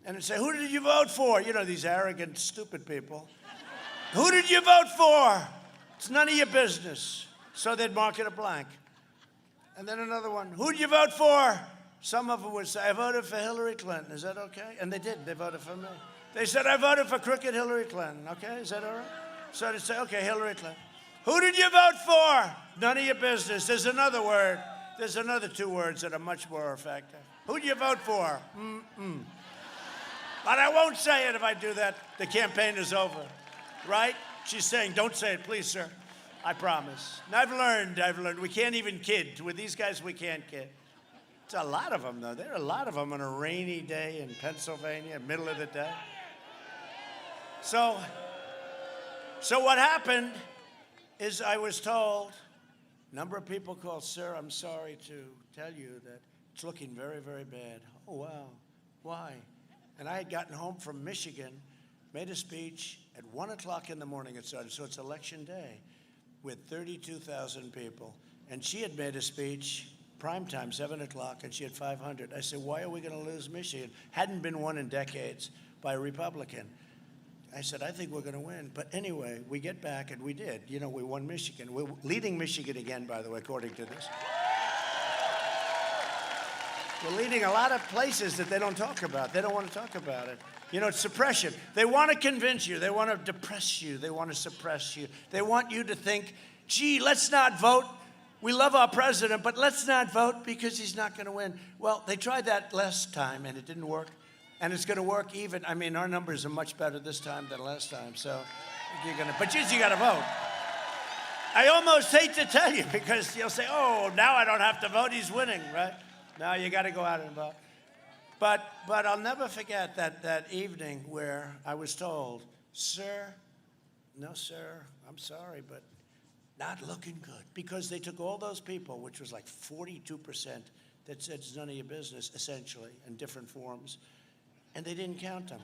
S1: And they'd say, who did you vote for? These arrogant, stupid people. Who did you vote for? It's none of your business. So they'd mark it a blank. And then another one, who did you vote for? Some of them would say, I voted for Hillary Clinton. Is that okay? And they did. They voted for me. They said, I voted for crooked Hillary Clinton. Okay, is that all right? So they'd say, okay, Hillary Clinton. Who did you vote for? None of your business. There's another word. There's another 2 words that are much more effective. Who did you vote for? But I won't say it if I do that. The campaign is over, right? She's saying, don't say it, please, sir. I promise. And I've learned. We can't even kid. With these guys, we can't kid. It's a lot of them, though. There are a lot of them on a rainy day in Pennsylvania, middle of the day. So what happened is I was told, a number of people called, sir, I'm sorry to tell you that it's looking very, very bad. Oh, wow. Why? And I had gotten home from Michigan, made a speech at 1 o'clock in the morning it started, so it's election day, with 32,000 people. And she had made a speech, prime time, 7 o'clock, and she had 500. I said, why are we going to lose Michigan? Hadn't been won in decades by a Republican. I said, I think we're going to win. But anyway, we get back, and we did. We won Michigan. We're leading Michigan again, by the way, according to this. We're leading a lot of places that they don't talk about. They don't want to talk about it. It's suppression. They want to convince you. They want to depress you. They want to suppress you. They want you to think, gee, let's not vote. We love our president, but let's not vote because he's not going to win. Well, they tried that last time, and it didn't work. And it's going to work even. I mean, our numbers are much better this time than last time. So but you got to vote. I almost hate to tell you because you'll say, oh, now I don't have to vote. He's winning, right? Now you got to go out and vote. But I'll never forget that evening where I was told, sir, no, sir, I'm sorry, but not looking good. Because they took all those people, which was like 42%, that said it's none of your business, essentially, in different forms, and they didn't count them.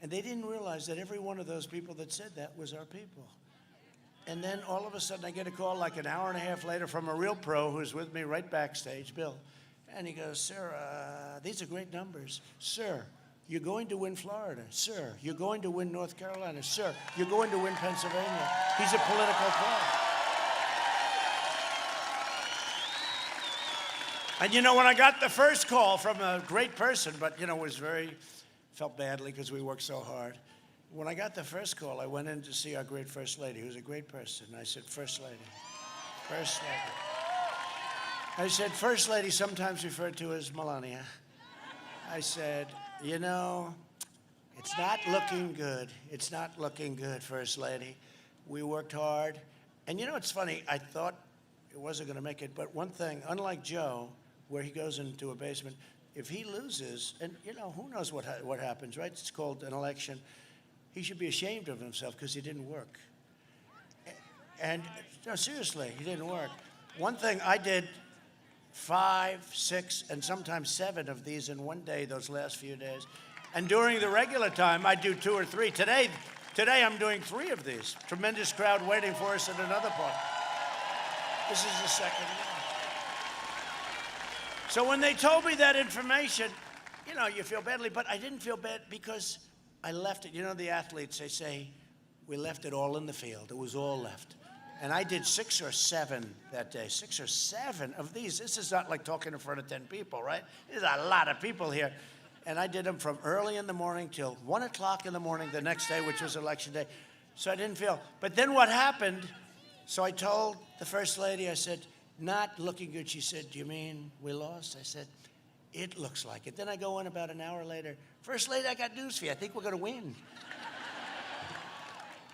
S1: And they didn't realize that every one of those people that said that was our people. And then all of a sudden I get a call like an hour and a half later from a real pro who's with me right backstage, Bill. And he goes, sir, these are great numbers. Sir, you're going to win Florida. Sir, you're going to win North Carolina. Sir, you're going to win Pennsylvania. He's a political pro. And when I got the first call from a great person, but felt badly because we worked so hard. When I got the first call, I went in to see our great First Lady, who's a great person. I said, First Lady, First Lady. I said, First Lady, sometimes referred to as Melania. I said, it's not looking good. It's not looking good, First Lady. We worked hard. And it's funny, I thought it wasn't going to make it, but one thing, unlike Joe, where he goes into a basement, if he loses, and who knows what happens, right? It's called an election. He should be ashamed of himself because he didn't work. And no, seriously, he didn't work. One thing, I did 5, 6, and sometimes 7 of these in one day those last few days. And during the regular time, I do 2 or 3. Today I'm doing 3 of these. Tremendous crowd waiting for us at another part. This is the second one. So when they told me that information, you feel badly, but I didn't feel bad because I left it. The athletes, they say, we left it all in the field. It was all left. And I did 6 or 7 that day, 6 or 7 of these. This is not like talking in front of 10 people, right? There's a lot of people here. And I did them from early in the morning till 1 o'clock in the morning the next day, which was election day. So I didn't feel. But then what happened, so I told the First Lady, I said, not looking good. She said, do you mean we lost? I said, it looks like it. Then I go in about an hour later, First Lady, I got news for you. I think we're going to win.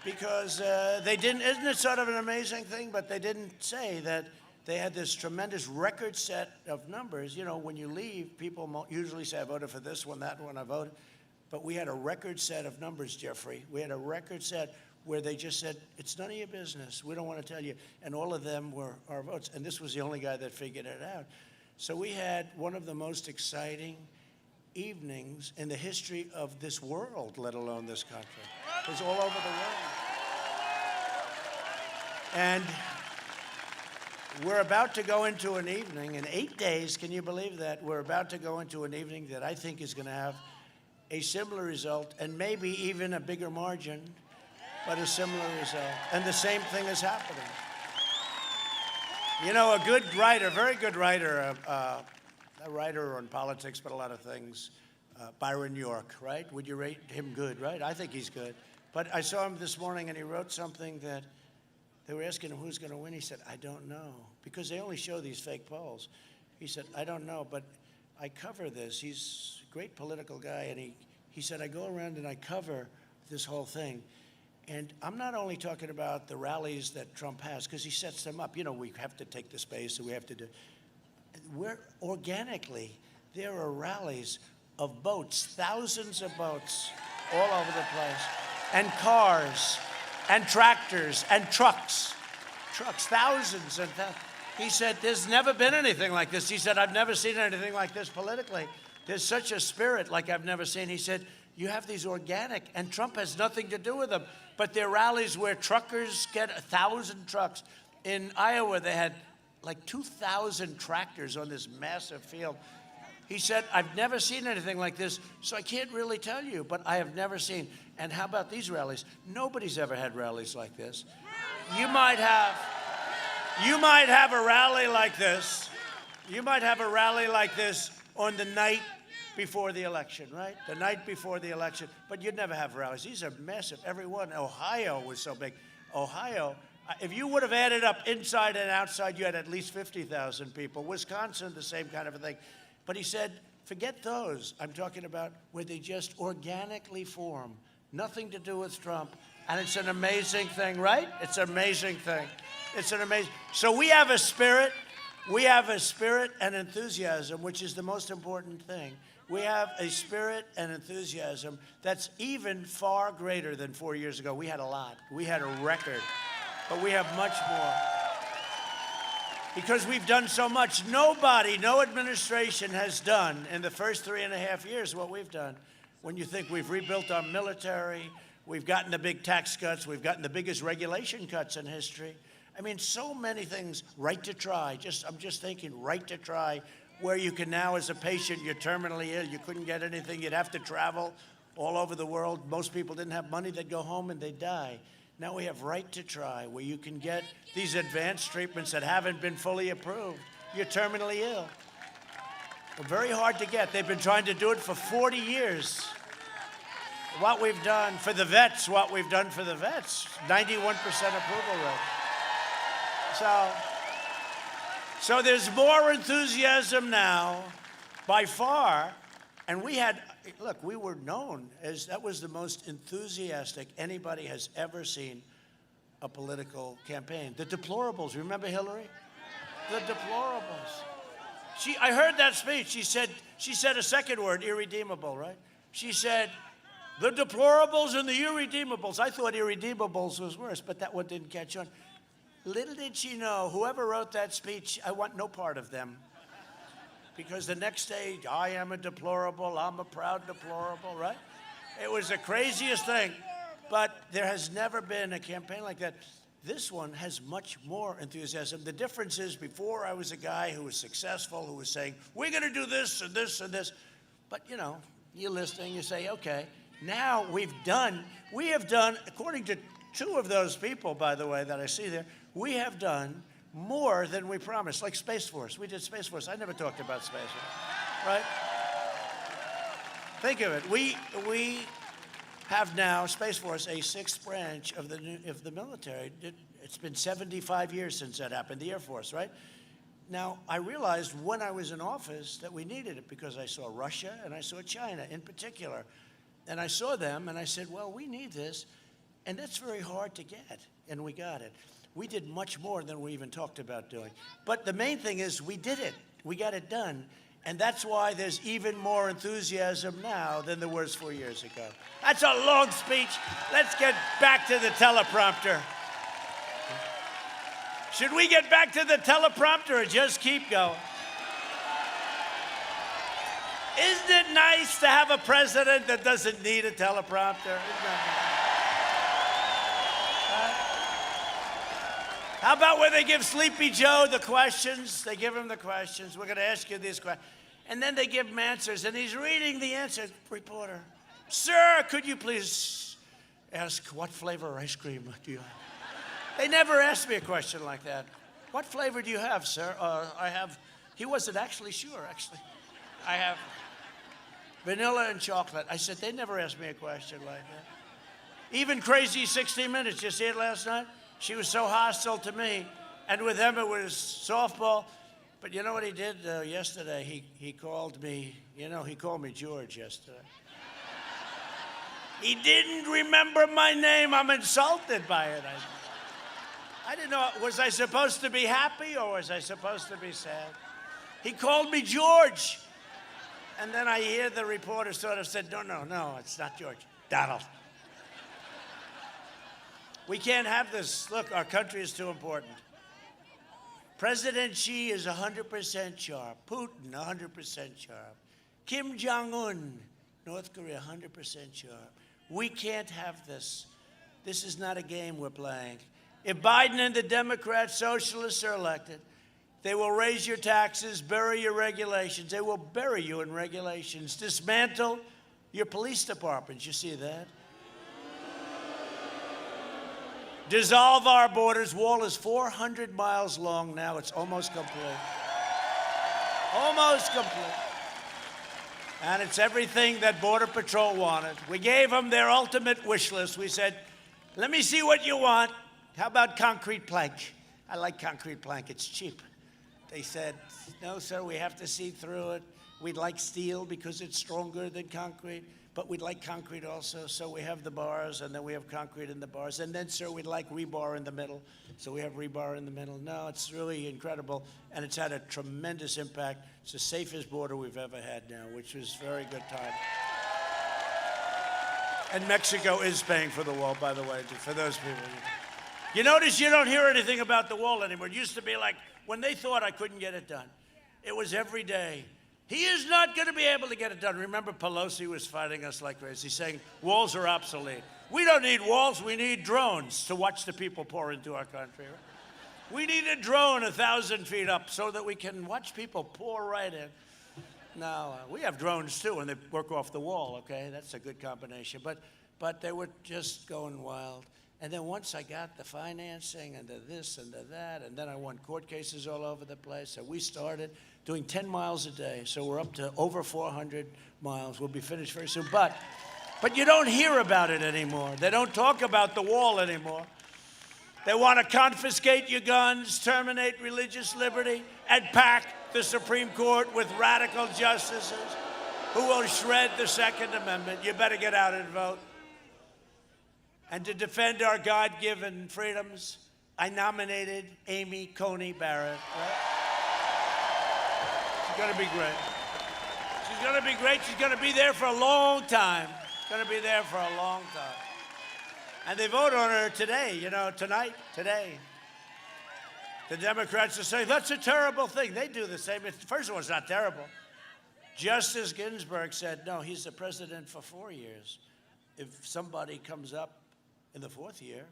S1: Because they didn't, isn't it sort of an amazing thing? But they didn't say that they had this tremendous record set of numbers. When you leave, people usually say, I voted for this one, that one, I voted. but we had a record set of numbers, Jeffrey. We had a record set where they just said, it's none of your business. We don't want to tell you. And all of them were our votes. And this was the only guy that figured it out. So we had one of the most exciting evenings in the history of this world, let alone this country. It was all over the world. And we're about to go into an evening in 8 days. Can you believe that? We're about to go into an evening that I think is going to have a similar result and maybe even a bigger margin, but a similar result. And the same thing is happening. You know, a good writer, very good writer, a writer on politics, but a lot of things, Byron York, right? Would you rate him good, right? I think he's good. But I saw him this morning and he wrote something that they were asking him who's going to win. He said, I don't know, because they only show these fake polls. He said, I don't know, but I cover this. He's a great political guy, and he said, I go around and I cover this whole thing. And I'm not only talking about the rallies that Trump has, because he sets them up. You know, we have to take the space, and we have to do. We're organically, there are rallies of boats, thousands of boats all over the place, and cars, and tractors, and trucks, thousands and thousands. He said, there's never been anything like this. He said, I've never seen anything like this politically. There's such a spirit like I've never seen. He said, you have these organic, and Trump has nothing to do with them, but they're rallies where truckers get 1,000 trucks. In Iowa, they had like 2,000 tractors on this massive field. He said, I've never seen anything like this, so I can't really tell you, but I have never seen. And how about these rallies? Nobody's ever had rallies like this. You might have a rally like this. You might have a rally like this on the night before the election, right? The night before the election. But you'd never have rallies. These are massive. Every one. Ohio was so big. Ohio, if you would have added up inside and outside, you had at least 50,000 people. Wisconsin, the same kind of a thing. But he said, forget those. I'm talking about where they just organically form. Nothing to do with Trump. And it's an amazing thing, right? It's an amazing thing. It's an amazing. So we have a spirit. We have a spirit and enthusiasm, which is the most important thing. We have a spirit and enthusiasm that's even far greater than 4 years ago. We had a lot. We had a record. But we have much more. Because we've done so much. Nobody, no administration has done in the first 3.5 years what we've done. When you think we've rebuilt our military, we've gotten the big tax cuts, we've gotten the biggest regulation cuts in history. I mean, so many things. Right to try. I'm just thinking, right to try, where you can now, as a patient, you're terminally ill, you couldn't get anything, you'd have to travel all over the world. Most people didn't have money, they'd go home and they'd die. Now we have right to try, where you can get these advanced treatments that haven't been fully approved. You're terminally ill. They're very hard to get. They've been trying to do it for 40 years. What we've done for the vets, 91% approval rate. So there's more enthusiasm now, by far, and we were known as, that was the most enthusiastic anybody has ever seen a political campaign. The deplorables, remember Hillary? The deplorables. I heard that speech. She said a second word, irredeemable, right? She said, the deplorables and the irredeemables. I thought irredeemables was worse, but that one didn't catch on. Little did she know, whoever wrote that speech, I want no part of them. Because the next day, I am a deplorable, I'm a proud deplorable, right? It was the craziest thing. But there has never been a campaign like that. This one has much more enthusiasm. The difference is, before I was a guy who was successful, who was saying, we're going to do this and this and this. But, you know, you're listening, you say, okay. Now we have done, according to two of those people, by the way, that I see there, we have done more than we promised, like Space Force. We did Space Force. I never talked about Space Force, right? Think of it. We have now, Space Force, a sixth branch of the military. It's been 75 years since that happened, the Air Force, right? Now, I realized when I was in office that we needed it, because I saw Russia and I saw China in particular. And I saw them and I said, well, we need this. And that's very hard to get, and we got it. We did much more than we even talked about doing. But the main thing is we did it. We got it done. And that's why there's even more enthusiasm now than there was 4 years ago. That's a long speech. Let's get back to the teleprompter. Should we get back to the teleprompter or just keep going? Isn't it nice to have a president that doesn't need a teleprompter? How about when they give Sleepy Joe the questions? They give him the questions. We're going to ask you these questions. And then they give him answers, and he's reading the answers. Reporter, sir, could you please ask what flavor ice cream do you have? They never asked me a question like that. What flavor do you have, sir? I have, he wasn't actually sure, actually. I have vanilla and chocolate. I said, they never asked me a question like that. Even Crazy 60 Minutes, you see it last night? She was so hostile to me. And with them, it was softball. But you know what he did yesterday? He called me, he called me George yesterday. He didn't remember my name. I'm insulted by it. I didn't know, was I supposed to be happy or was I supposed to be sad? He called me George. And then I hear the reporter sort of said, no, it's not George. Donald. We can't have this. Look, our country is too important. President Xi is 100% sharp. Putin, 100% sharp. Kim Jong-un, North Korea, 100% sharp. We can't have this. This is not a game we're playing. If Biden and the Democrat socialists are elected, they will raise your taxes, bury your regulations. They will bury you in regulations, dismantle your police departments. You see that? Dissolve our borders. Wall is 400 miles long now. It's almost complete. Almost complete. And it's everything that Border Patrol wanted. We gave them their ultimate wish list. We said, let me see what you want. How about concrete plank? I like concrete plank. It's cheap. They said, no, sir, we have to see through it. We'd like steel because it's stronger than concrete. But we'd like concrete also, so we have the bars, and then we have concrete in the bars. And then, sir, we'd like rebar in the middle, so we have rebar in the middle. No, it's really incredible, and it's had a tremendous impact. It's the safest border we've ever had now, which was very good time. And Mexico is paying for the wall, by the way, for those people. You notice you don't hear anything about the wall anymore. It used to be like when they thought I couldn't get it done. It was every day. He is not going to be able to get it done. Remember, Pelosi was fighting us like crazy, saying walls are obsolete. We don't need walls. We need drones to watch the people pour into our country. We need a drone 1,000 feet up so that we can watch people pour right in. Now, we have drones, too, and they work off the wall, okay? That's a good combination. But they were just going wild. And then once I got the financing and the this and the that, and then I won court cases all over the place, so we started doing 10 miles a day. So we're up to over 400 miles. We'll be finished very soon. But you don't hear about it anymore. They don't talk about the wall anymore. They want to confiscate your guns, terminate religious liberty, and pack the Supreme Court with radical justices who will shred the Second Amendment. You better get out and vote. And to defend our God-given freedoms, I nominated Amy Coney Barrett. Right? She's going to be great. She's going to be great. She's going to be there for a long time. Going to be there for a long time. And they vote on her today, today. The Democrats are saying, that's a terrible thing. They do the same. First of all, it's not terrible. Justice Ginsburg said, no, he's the president for 4 years. If somebody comes up in the 4th year,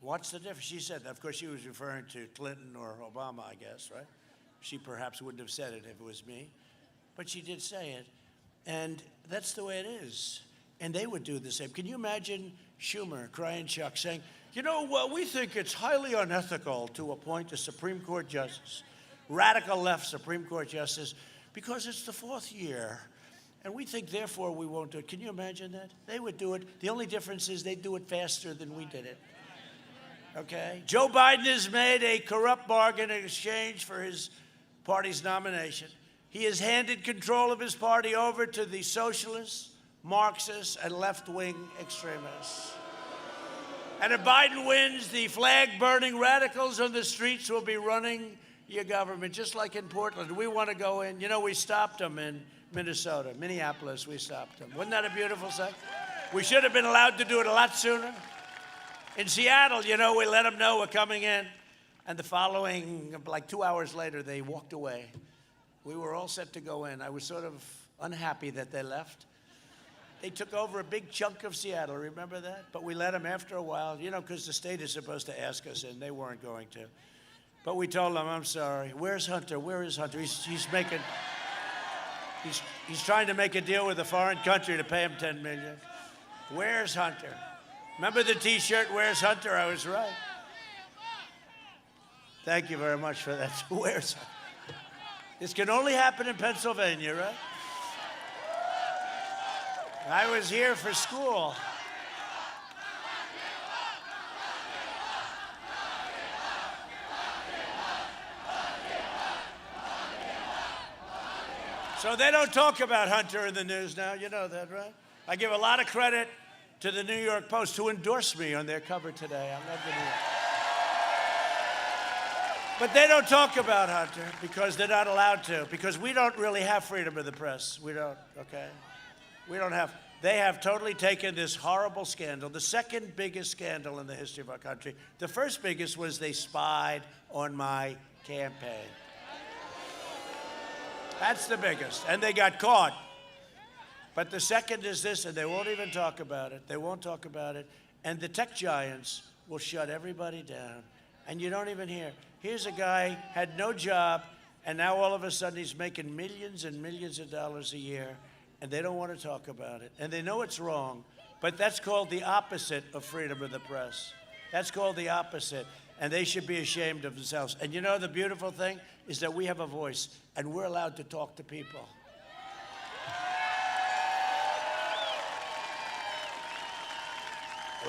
S1: what's the difference? She said, of course, she was referring to Clinton or Obama, I guess, right? She perhaps wouldn't have said it if it was me, but she did say it. And that's the way it is. And they would do the same. Can you imagine Schumer, crying Chuck, saying, we think it's highly unethical to appoint a Supreme Court justice, radical left Supreme Court justice, because it's the 4th year. And we think, therefore, we won't do it. Can you imagine that? They would do it. The only difference is they do it faster than we did it. Okay? Joe Biden has made a corrupt bargain in exchange for his party's nomination. He has handed control of his party over to the socialists, Marxists, and left-wing extremists. And if Biden wins, the flag-burning radicals on the streets will be running your government, just like in Portland. We want to go in. You know, we stopped them in Minnesota, Minneapolis, we stopped them. Wasn't that a beautiful sight? We should have been allowed to do it a lot sooner. In Seattle, you know, we let them know we're coming in. And the following, like 2 hours later, they walked away. We were all set to go in. I was sort of unhappy that they left. They took over a big chunk of Seattle, remember that? But we let them after a while, you know, because the state is supposed to ask us in. They weren't going to. But we told them, I'm sorry. Where's Hunter? Where is Hunter? He's trying to make a deal with a foreign country to pay him $10 million. Where's Hunter? Remember the T-shirt, Where's Hunter? I was right. Thank you very much for that. Where's Hunter? This can only happen in Pennsylvania, right? I was here for school. So they don't talk about Hunter in the news now. You know that, right? I give a lot of credit to the New York Post who endorsed me on their cover today. I love the New York. But they don't talk about Hunter because they're not allowed to, because we don't really have freedom of the press. We don't, okay? We don't have. They have totally taken this horrible scandal, the second biggest scandal in the history of our country. The first biggest was they spied on my campaign. That's the biggest, and they got caught. But the second is this, and they won't even talk about it. They won't talk about it. And the tech giants will shut everybody down. And you don't even hear. Here's a guy, had no job, and now all of a sudden he's making millions and millions of dollars a year, and they don't want to talk about it. And they know it's wrong, but that's called the opposite of freedom of the press. That's called the opposite, and they should be ashamed of themselves. And you know the beautiful thing is that we have a voice, and we're allowed to talk to people.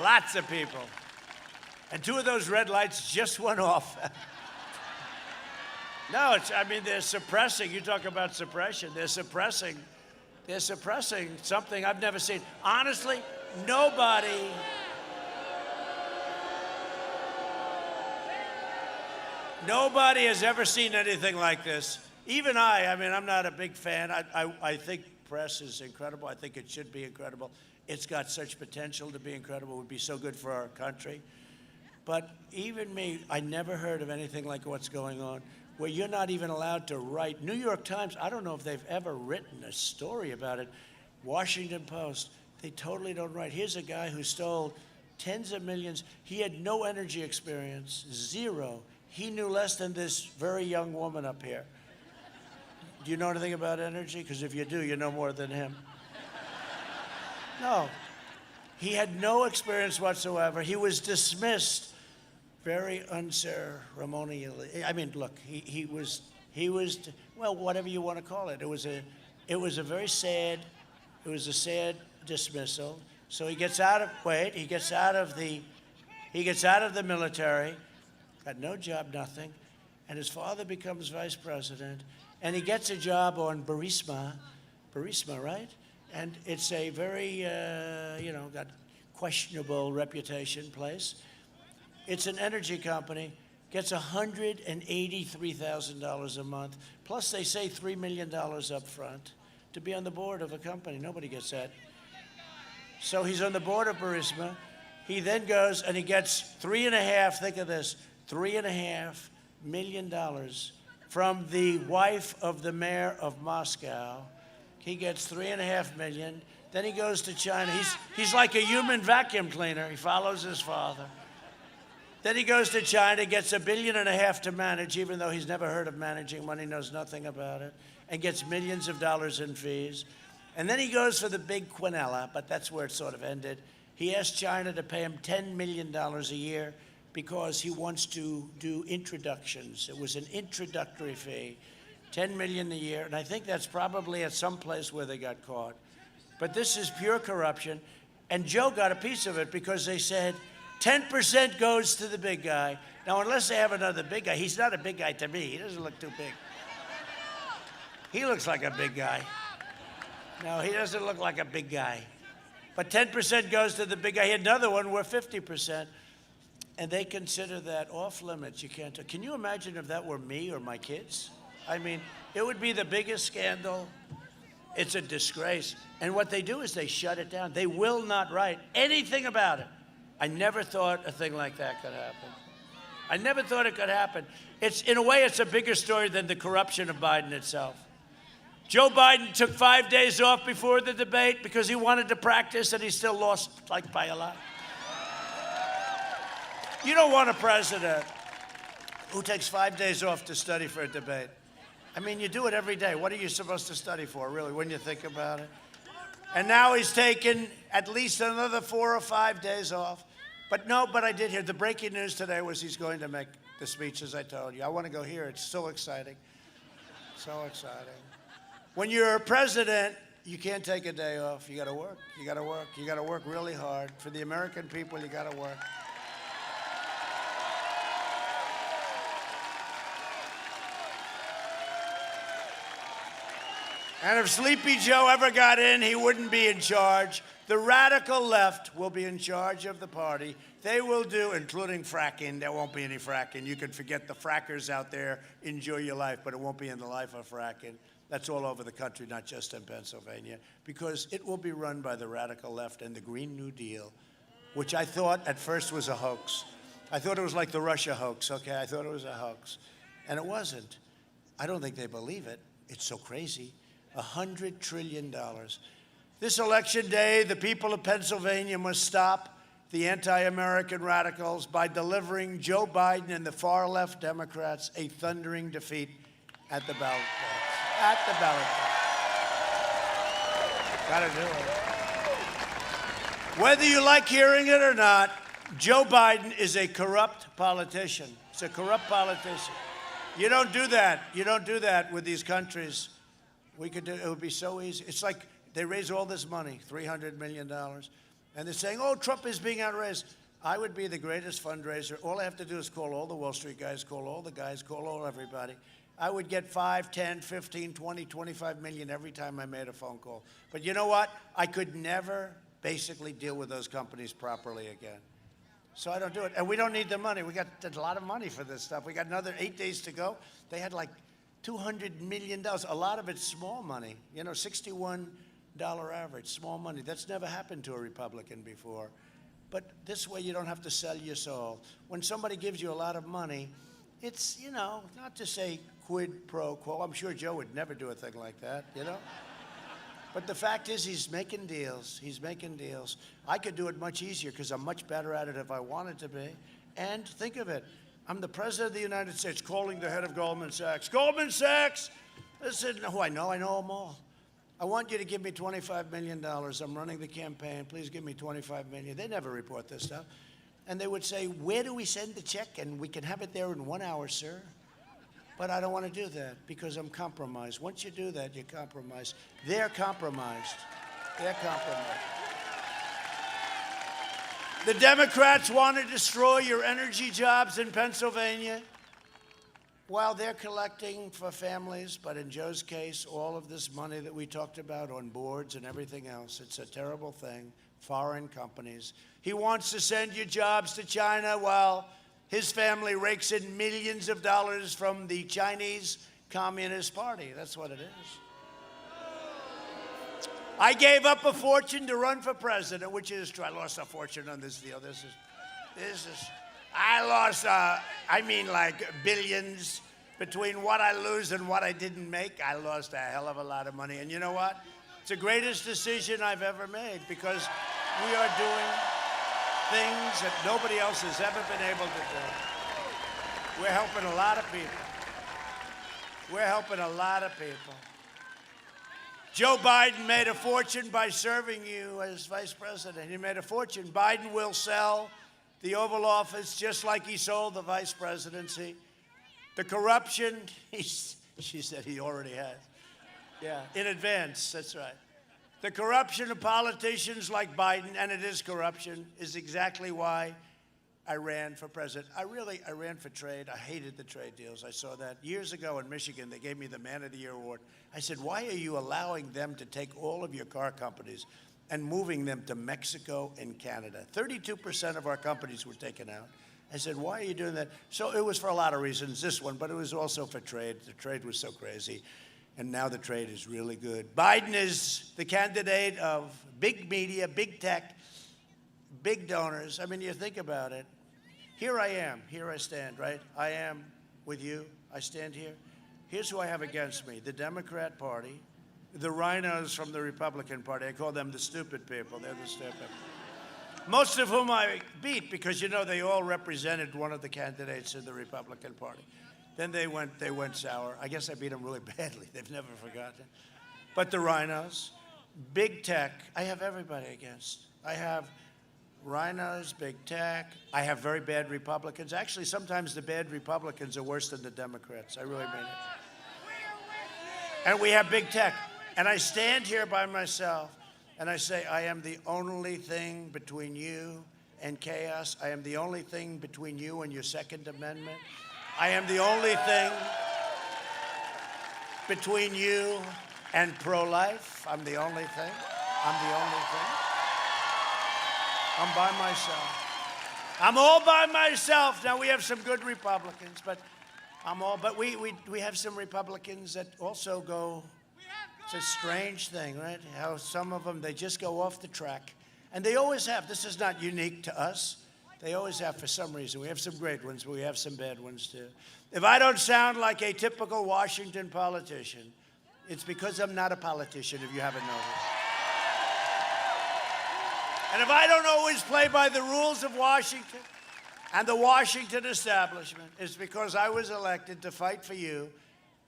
S1: Lots of people. And two of those red lights just went off. No, I mean, they're suppressing. You talk about suppression. They're suppressing something I've never seen. Honestly, nobody has ever seen anything like this. Even I mean, I'm not a big fan. I think press is incredible. I think it should be incredible. It's got such potential to be incredible. It would be so good for our country. But even me, I never heard of anything like what's going on, where you're not even allowed to write. New York Times, I don't know if they've ever written a story about it. Washington Post, they totally don't write. Here's a guy who stole tens of millions. He had no energy experience, zero. He knew less than this very young woman up here. Do you know anything about energy? Because if you do, you know more than him. No. He had no experience whatsoever. He was dismissed very unceremonially. I mean, look, he was well, whatever you want to call it. It was a sad dismissal. So he gets out of the military, got no job, nothing, and his father becomes vice president, and he gets a job on Burisma, right? And it's a very, got questionable reputation place. It's an energy company, gets $183,000 a month, plus they say $3 million up front to be on the board of a company. Nobody gets that. So he's on the board of Burisma. He then goes and he gets $3.5 million from the wife of the mayor of Moscow. He gets $3.5 million. Then he goes to China. He's like a human vacuum cleaner. He follows his father. Then he goes to China, gets $1.5 billion to manage, even though he's never heard of managing money, knows nothing about it, and gets millions of dollars in fees. And then he goes for the big quinella, but that's where it sort of ended. He asked China to pay him $10 million a year because he wants to do introductions. It was an introductory fee, $10 million a year, and I think that's probably at some place where they got caught. But this is pure corruption, and Joe got a piece of it because they said 10% goes to the big guy. Now, unless they have another big guy, he's not a big guy to me. He doesn't look too big. He looks like a big guy. No, he doesn't look like a big guy. But 10% goes to the big guy. He had another one where 50%. and they consider that off limits. You can't. Can you imagine if that were me or my kids? I mean, it would be the biggest scandal. It's a disgrace. And what they do is they shut it down. They will not write anything about it. I never thought a thing like that could happen. I never thought it could happen. It's, in a way, it's a bigger story than the corruption of Biden itself. Joe Biden took 5 days off before the debate because he wanted to practice, and he still lost, like, by a lot. You don't want a president who takes 5 days off to study for a debate. I mean, you do it every day. What are you supposed to study for, really, when you think about it? And now he's taken at least another 4 or 5 days off. But I did hear the breaking news today was he's going to make the speech, as I told you. I want to go hear it. It's so exciting. So exciting. When you're a president, you can't take a day off. You got to work. You got to work. You got to work really hard. For the American people, you got to work. And if Sleepy Joe ever got in, he wouldn't be in charge. The radical left will be in charge of the party. They will do, including fracking. There won't be any fracking. You can forget the frackers out there. Enjoy your life, but it won't be in the life of fracking. That's all over the country, not just in Pennsylvania, because it will be run by the radical left and the Green New Deal, which I thought at first was a hoax. I thought it was like the Russia hoax, okay? I thought it was a hoax. And it wasn't. I don't think they believe it. It's so crazy. $100 trillion. This election day, the people of Pennsylvania must stop the anti-American radicals by delivering Joe Biden and the far-left Democrats a thundering defeat at the ballot box. At the ballot box. Gotta do it. Whether you like hearing it or not, Joe Biden is a corrupt politician. He's a corrupt politician. You don't do that. You don't do that with these countries. We could do it. Would be so easy. It's like they raise all this money, $300 million, and they're saying, oh, Trump is being outraised. I would be the greatest fundraiser. All I have to do is call all the Wall Street guys, call all the guys, call all everybody. I would get 5, 10, 15, 20, 25 million every time I made a phone call. But you know what? I could never basically deal with those companies properly again. So I don't do it. And we don't need the money. We got a lot of money for this stuff. We got another 8 days to go. They had like $200 million. A lot of it's small money. You know, $61 average, small money. That's never happened to a Republican before. But this way you don't have to sell your soul. When somebody gives you a lot of money, it's, you know, not to say quid pro quo. I'm sure Joe would never do a thing like that, you know? But the fact is he's making deals. He's making deals. I could do it much easier because I'm much better at it if I wanted to be. And think of it. I'm the president of the United States calling the head of Goldman Sachs. Goldman Sachs! Listen, who I know them all. I want you to give me $25 million. I'm running the campaign. Please give me $25 million. They never report this stuff. And they would say, where do we send the check? And we can have it there in 1 hour, sir. But I don't want to do that because I'm compromised. Once you do that, you're compromised. They're compromised. They're compromised. The Democrats want to destroy your energy jobs in Pennsylvania while they're collecting for families, but in Joe's case, all of this money that we talked about on boards and everything else, it's a terrible thing, foreign companies. He wants to send your jobs to China while his family rakes in millions of dollars from the Chinese Communist Party. That's what it is. I gave up a fortune to run for president, which is true. I lost a fortune on this deal. I lost, like billions between what I lose and what I didn't make. I lost a hell of a lot of money. And you know what? It's the greatest decision I've ever made because we are doing things that nobody else has ever been able to do. We're helping a lot of people. We're helping a lot of people. Joe Biden made a fortune by serving you as vice president. He made a fortune. Biden will sell the Oval Office just like he sold the vice presidency. The corruption, she said he already has. Yeah, in advance, that's right. The corruption of politicians like Biden, and it is corruption, is exactly why I ran for president. I ran for trade. I hated the trade deals. I saw that. Years ago in Michigan, they gave me the Man of the Year award. I said, why are you allowing them to take all of your car companies and moving them to Mexico and Canada? 32% of our companies were taken out. I said, why are you doing that? So it was for a lot of reasons, this one, but it was also for trade. The trade was so crazy. And now the trade is really good. Biden is the candidate of big media, big tech, big donors. I mean, you think about it. Here I am. Here I stand, right? I am with you. I stand here. Here's who I have against me. The Democrat Party, the rhinos from the Republican Party. I call them the stupid people. They're the stupid. Most of whom I beat because, you know, they all represented one of the candidates in the Republican Party. Then they went sour. I guess I beat them really badly. They've never forgotten. But the rhinos, big tech, I have everybody against. I have rhinos, big tech. I have very bad Republicans. Actually, sometimes the bad Republicans are worse than the Democrats. I really mean it. And we have big tech. And I stand here by myself. And I say, I am the only thing between you and chaos. I am the only thing between you and your Second Amendment. I am the only thing between you and pro-life. I'm the only thing. I'm the only thing. I'm by myself. I'm all by myself. Now, we have some good Republicans, but we have some Republicans that also go. It's a strange thing, right? How some of them, they just go off the track. And they always have. This is not unique to us. They always have for some reason. We have some great ones, but we have some bad ones too. If I don't sound like a typical Washington politician, it's because I'm not a politician, if you haven't noticed. And if I don't always play by the rules of Washington and the Washington establishment, it's because I was elected to fight for you.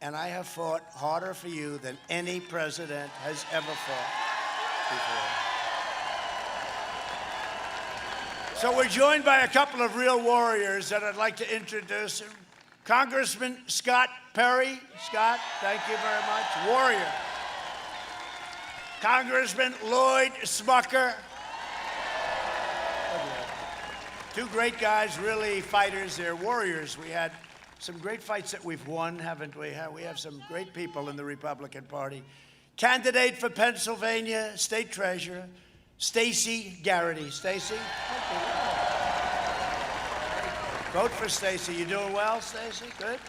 S1: And I have fought harder for you than any president has ever fought before. So we're joined by a couple of real warriors that I'd like to introduce. Congressman Scott Perry. Scott, thank you very much. Warrior. Congressman Lloyd Smucker. Two great guys, really fighters. They're warriors. We had some great fights that we've won, haven't we? We have some great people in the Republican Party. Candidate for Pennsylvania State Treasurer, Stacey Garrity. Stacey? Vote for Stacey. You doing well, Stacey? Good?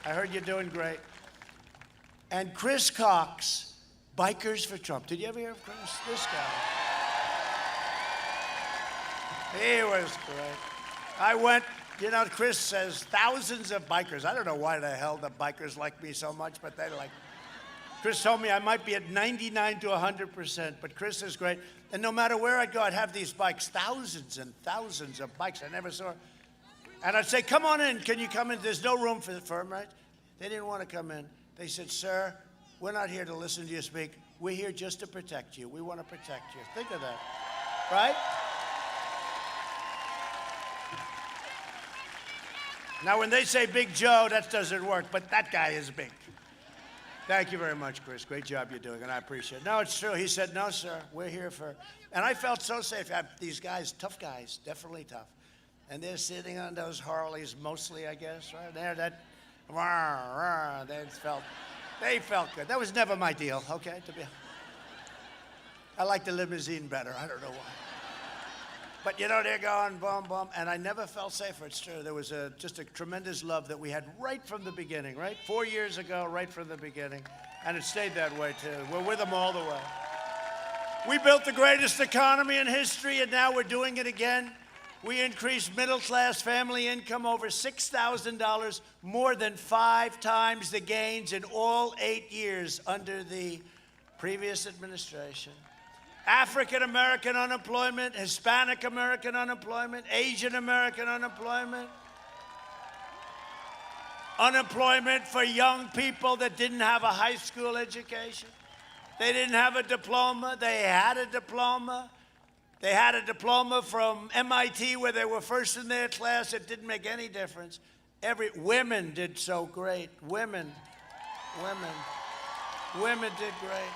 S1: I heard you're doing great. And Chris Cox, Bikers for Trump. Did you ever hear of Chris? This guy. He was great. I went. You know, Chris says thousands of bikers. I don't know why the hell the bikers like me so much, but they like. Chris told me I might be at 99 to 100%, but Chris is great. And no matter where I'd go, I'd have these bikes, thousands and thousands of bikes. I never saw. And I'd say, come on in. Can you come in? There's no room for the firm, right? They didn't want to come in. They said, sir, we're not here to listen to you speak. We're here just to protect you. We want to protect you. Think of that, right? Now, when they say Big Joe, that doesn't work, but that guy is big. Thank you very much, Chris. Great job you're doing, and I appreciate it. No, it's true. He said, no, sir, we're here for... And I felt so safe. I have these guys, tough guys, definitely tough. And they're sitting on those Harleys mostly, I guess, right? They felt good. That was never my deal, okay? I like the limousine better. I don't know why. But, you know, they're going boom, boom, and I never felt safer. It's true. There was just a tremendous love that we had right from the beginning, right? 4 years ago, right from the beginning, and it stayed that way, too. We're with them all the way. We built the greatest economy in history, and now we're doing it again. We increased middle-class family income over $6,000, more than 5 times the gains in all 8 years under the previous administration. African-American unemployment, Hispanic-American unemployment, Asian-American unemployment, unemployment for young people that didn't have a high school education. They didn't have a diploma. They had a diploma. They had a diploma from MIT where they were first in their class. It didn't make any difference. Women did so great. Women did great.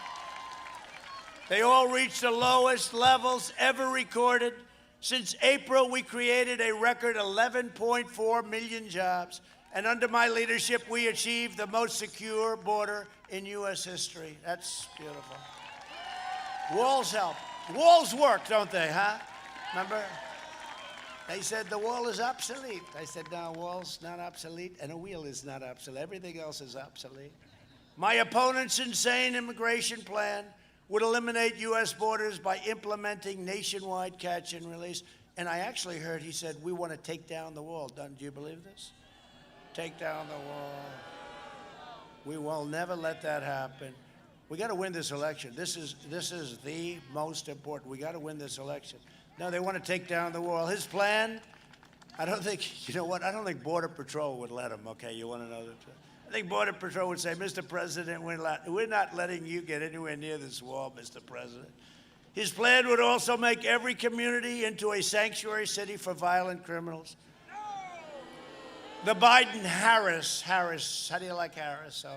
S1: They all reached the lowest levels ever recorded. Since April, we created a record 11.4 million jobs. And under my leadership, we achieved the most secure border in U.S. history. That's beautiful. Walls help. Walls work, don't they, huh? Remember? They said the wall is obsolete. I said, no, a wall's not obsolete, and a wheel is not obsolete. Everything else is obsolete. My opponent's insane immigration plan would eliminate U.S. borders by implementing nationwide catch and release. And I actually heard he said, we want to take down the wall. Do you believe this? Take down the wall. We will never let that happen. We got to win this election. This is the most important. We got to win this election. No, they want to take down the wall. His plan, I don't think, you know what? I don't think Border Patrol would let him. Okay, you want to know that? I think Border Patrol would say, Mr. President, we're not letting you get anywhere near this wall, Mr. President. His plan would also make every community into a sanctuary city for violent criminals. The Biden-Harris, how do you like Harris? Oh.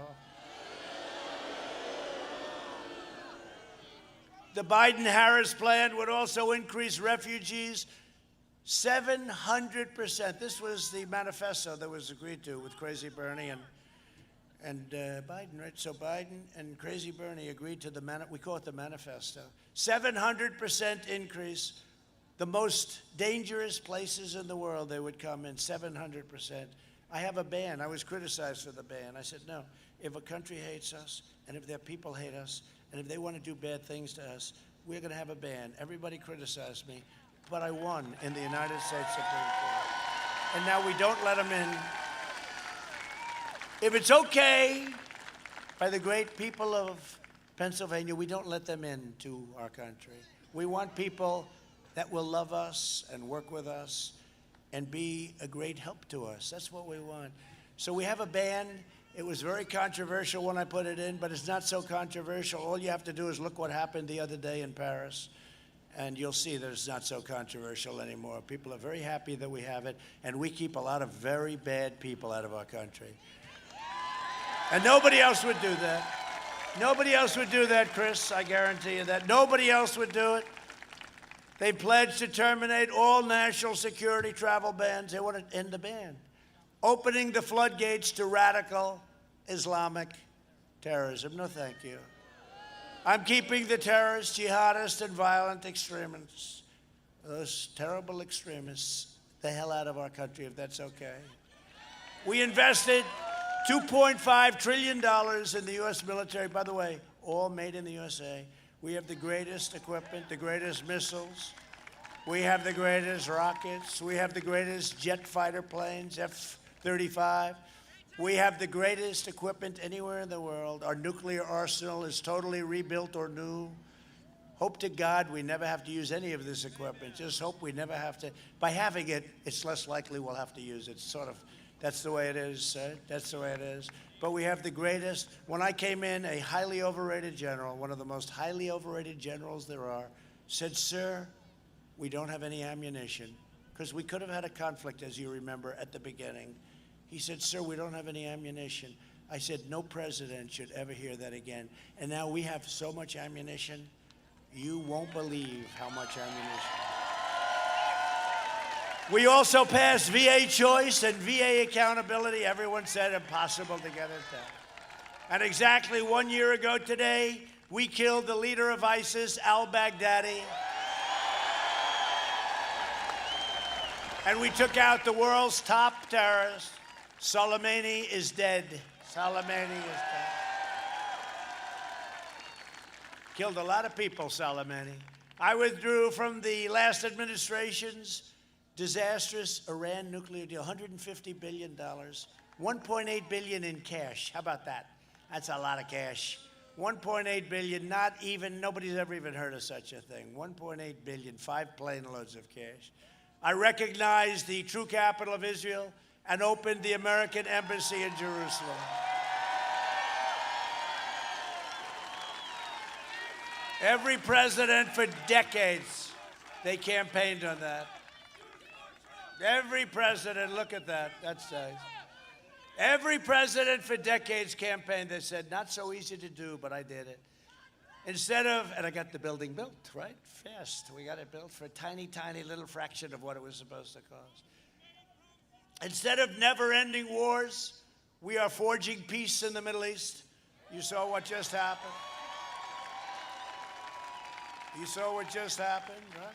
S1: The Biden-Harris plan would also increase refugees 700%. This was the manifesto that was agreed to with Crazy Bernie and Biden, right? So Biden and Crazy Bernie agreed to we call it the manifesto. 700% increase. The most dangerous places in the world they would come in, 700%. I have a ban. I was criticized for the ban. I said, no, if a country hates us and if their people hate us and if they want to do bad things to us, we're going to have a ban. Everybody criticized me, but I won in the United States Supreme Court. And now we don't let them in. If it's okay by the great people of Pennsylvania, we don't let them into our country. We want people that will love us and work with us and be a great help to us. That's what we want. So we have a ban. It was very controversial when I put it in, but it's not so controversial. All you have to do is look what happened the other day in Paris, and you'll see that it's not so controversial anymore. People are very happy that we have it, and we keep a lot of very bad people out of our country. And nobody else would do that. Nobody else would do that, Chris. I guarantee you that. Nobody else would do it. They pledged to terminate all national security travel bans. They want to end the ban. Opening the floodgates to radical Islamic terrorism. No, thank you. I'm keeping the terrorists, jihadists, and violent extremists, those terrible extremists, the hell out of our country, if that's okay. We invested $2.5 trillion in the U.S. military. By the way, all made in the USA. We have the greatest equipment, the greatest missiles. We have the greatest rockets. We have the greatest jet fighter planes, F-35. We have the greatest equipment anywhere in the world. Our nuclear arsenal is totally rebuilt or new. Hope to God we never have to use any of this equipment. Just hope we never have to. By having it, it's less likely we'll have to use it. Sort of, that's the way it is. That's the way it is. But we have the greatest. When I came in, a highly overrated general, one of the most highly overrated generals there are, said, sir, we don't have any ammunition. Because we could have had a conflict, as you remember, at the beginning. He said, sir, we don't have any ammunition. I said, no president should ever hear that again. And now we have so much ammunition, you won't believe how much ammunition. We also passed VA choice and VA accountability. Everyone said impossible to get it done. And exactly 1 year ago today, we killed the leader of ISIS, al-Baghdadi. And we took out the world's top terrorist. Soleimani is dead. Soleimani is dead. Killed a lot of people, Soleimani. I withdrew from the last administration's disastrous Iran nuclear deal, $150 billion, $1.8 billion in cash. How about that? That's a lot of cash. $1.8 billion, nobody's ever even heard of such a thing. $1.8 billion, 5 plane loads of cash. I recognized the true capital of Israel and opened the American embassy in Jerusalem. Every president for decades, they campaigned on that. Every president, look at that, that's nice. Every president for decades campaigned. They said, not so easy to do, but I did it. Instead of, and I got the building built, right? Fast. We got it built for a tiny, tiny little fraction of what it was supposed to cost. Instead of never-ending wars, we are forging peace in the Middle East. You saw what just happened. You saw what just happened, right?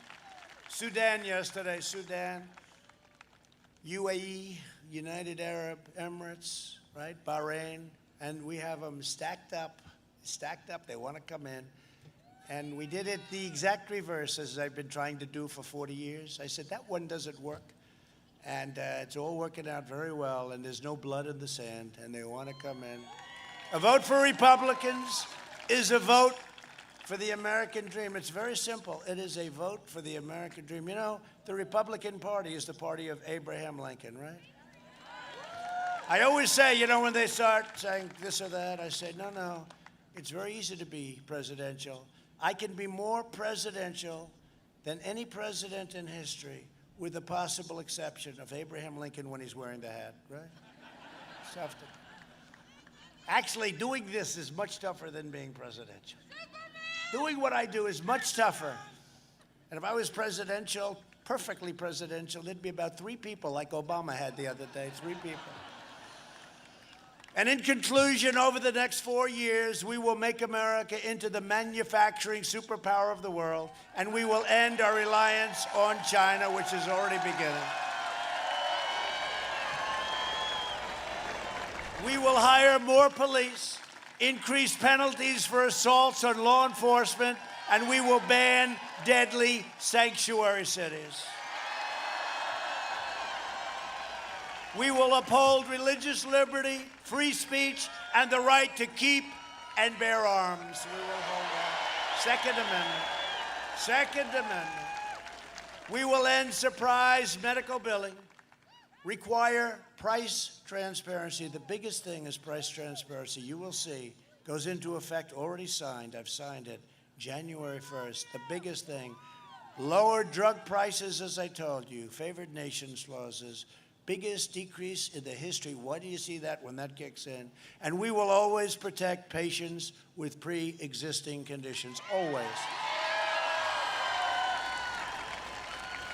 S1: Sudan yesterday, Sudan, UAE, United Arab Emirates, right, Bahrain, and we have them stacked up. They want to come in. And we did it the exact reverse as I've been trying to do for 40 years. I said, that one doesn't work. And it's all working out very well, and there's no blood in the sand, and they want to come in. A vote for Republicans is a vote for the American dream. It's very simple. It is a vote for the American dream. You know, the Republican Party is the party of Abraham Lincoln, right? I always say, you know, when they start saying this or that, I say, no, it's very easy to be presidential. I can be more presidential than any president in history, with the possible exception of Abraham Lincoln when he's wearing the hat, right? It's tough to... Actually, doing this is much tougher than being presidential. Doing what I do is much tougher. And if I was presidential, perfectly presidential, there'd be about 3 people like Obama had the other day, 3 people. And in conclusion, over the next 4 years, we will make America into the manufacturing superpower of the world, and we will end our reliance on China, which is already beginning. We will hire more police, increase penalties for assaults on law enforcement, and we will ban deadly sanctuary cities. We will uphold religious liberty, free speech, and the right to keep and bear arms. We will hold that. Second Amendment. We will end surprise medical billing, require price transparency. The biggest thing is price transparency. You will see, goes into effect, already signed. I've signed it, January 1st. The biggest thing, lower drug prices, as I told you, favored nations clauses, biggest decrease in the history. Why do you see that when that kicks in? And we will always protect patients with pre-existing conditions, always.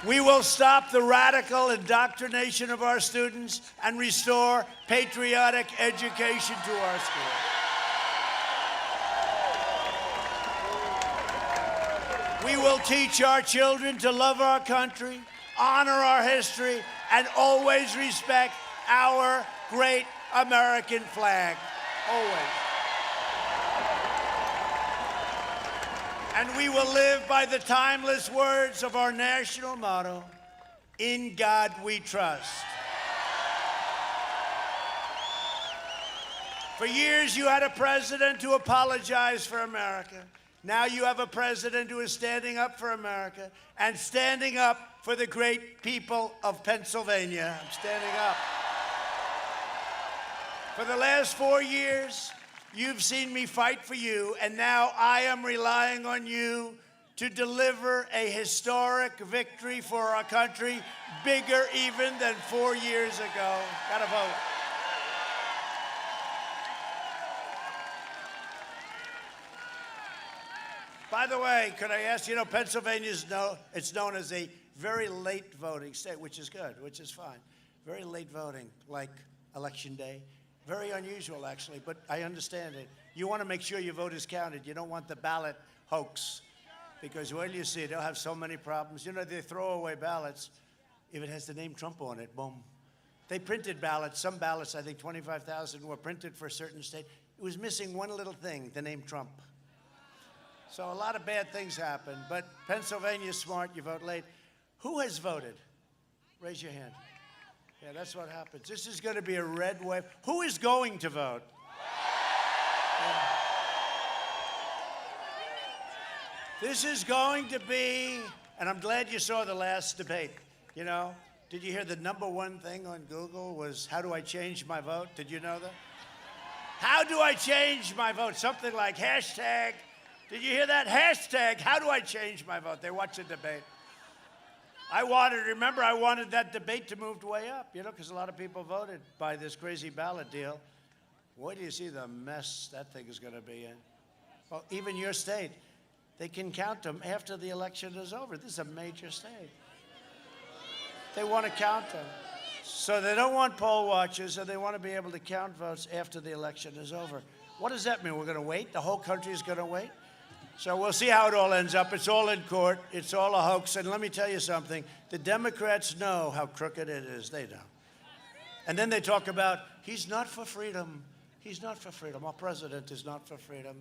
S1: We will stop the radical indoctrination of our students and restore patriotic education to our schools. We will teach our children to love our country, honor our history, and always respect our great American flag. Always. And we will live by the timeless words of our national motto, "In God we trust." For years, you had a president who apologized for America. Now you have a president who is standing up for America and standing up for the great people of Pennsylvania. I'm standing up. For the last 4 years, you've seen me fight for you, and now I am relying on you to deliver a historic victory for our country, bigger even than 4 years ago. Gotta vote. By the way, could I ask, you know, Pennsylvania is it's known as a very late voting state, which is good, which is fine. Very late voting, like Election Day. Very unusual, actually, but I understand it. You want to make sure your vote is counted. You don't want the ballot hoax, because when you see it, they'll have so many problems. You know, they throw away ballots if it has the name Trump on it, boom. They printed ballots. Some ballots, I think 25,000, were printed for a certain state. It was missing one little thing, the name Trump. So a lot of bad things happen, but Pennsylvania's smart. You vote late. Who has voted? Raise your hand. Yeah, that's what happens. This is going to be a red wave. Who is going to vote? Yeah. This is going to be, and I'm glad you saw the last debate. You know, did you hear the #1 thing on Google was, how do I change my vote? Did you know that? How do I change my vote? Something like hashtag. Did you hear that? Hashtag, how do I change my vote? They watch the debate. I wanted that debate to move way up, you know, because a lot of people voted by this crazy ballot deal. Where do you see the mess that thing is going to be in? Well, even your state, they can count them after the election is over. This is a major state. They want to count them. So they don't want poll watchers, and they want to be able to count votes after the election is over. What does that mean? We're going to wait? The whole country is going to wait? So we'll see how it all ends up. It's all in court. It's all a hoax. And let me tell you something. The Democrats know how crooked it is. They know. And then they talk about, he's not for freedom. He's not for freedom. Our president is not for freedom.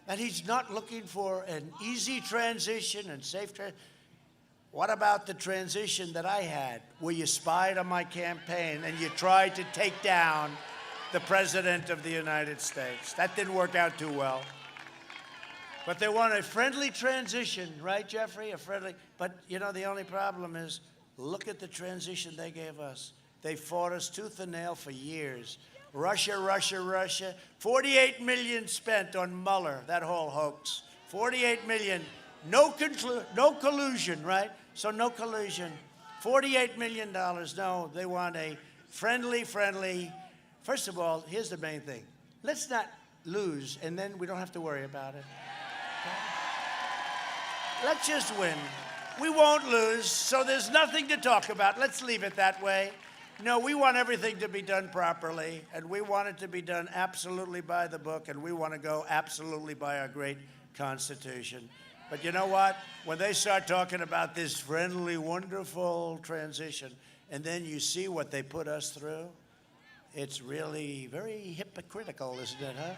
S1: And he's not looking for an easy transition and safe transition. What about the transition that I had, where you spied on my campaign and you tried to take down the President of the United States? That didn't work out too well. But they want a friendly transition, right, Jeffrey? A friendly. But, you know, the only problem is, look at the transition they gave us. They fought us tooth and nail for years. Russia, Russia, Russia. 48 million spent on Mueller, that whole hoax. 48 million. No collusion, right? So no collusion. $48 million. No, they want a friendly. First of all, here's the main thing. Let's not lose, and then we don't have to worry about it. Okay? Let's just win. We won't lose, so there's nothing to talk about. Let's leave it that way. No, we want everything to be done properly, and we want it to be done absolutely by the book, and we want to go absolutely by our great Constitution. But you know what? When they start talking about this friendly, wonderful transition, and then you see what they put us through, it's really very hypocritical, isn't it, huh?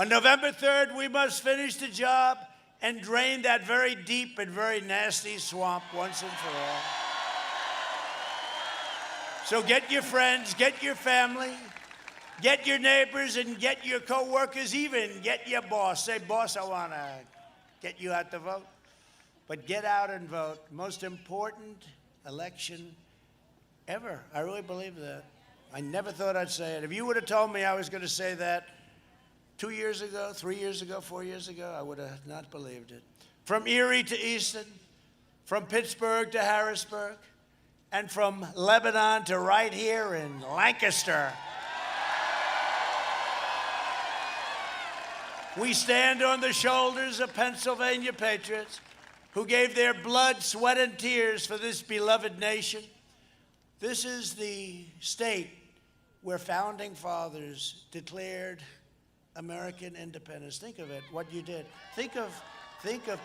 S1: On November 3rd, we must finish the job and drain that very deep and very nasty swamp once and for all. So get your friends, get your family, get your neighbors, and get your co-workers, even get your boss. Say, boss, I want to get you out to vote. But get out and vote. Most important election ever. I really believe that. I never thought I'd say it. If you would have told me I was going to say that 2 years ago, 3 years ago, 4 years ago, I would have not believed it. From Erie to Easton, from Pittsburgh to Harrisburg, and from Lebanon to right here in Lancaster. We stand on the shoulders of Pennsylvania patriots who gave their blood, sweat, and tears for this beloved nation. This is the state where founding fathers declared American independence. Think of it, what you did. Think of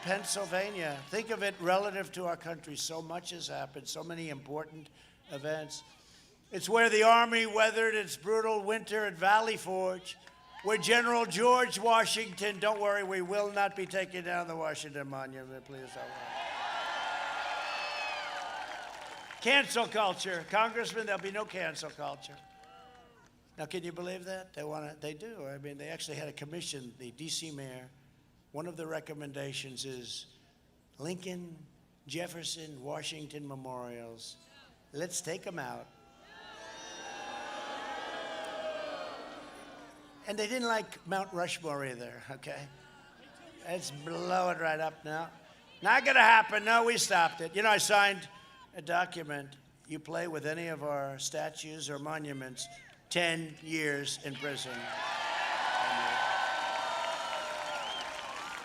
S1: Pennsylvania. Think of it relative to our country. So much has happened, so many important events. It's where the Army weathered its brutal winter at Valley Forge, where General George Washington, don't worry, we will not be taking down the Washington Monument, please don't worry. Cancel culture. Congressman, there'll be no cancel culture. Now, can you believe that? They do. I mean, they actually had a commission, the D.C. mayor. One of the recommendations is Lincoln, Jefferson, Washington memorials. Let's take them out. And they didn't like Mount Rushmore either, okay? Let's blow it right up now. Not gonna happen. No, we stopped it. You know, I signed a document. You play with any of our statues or monuments, 10 years in prison.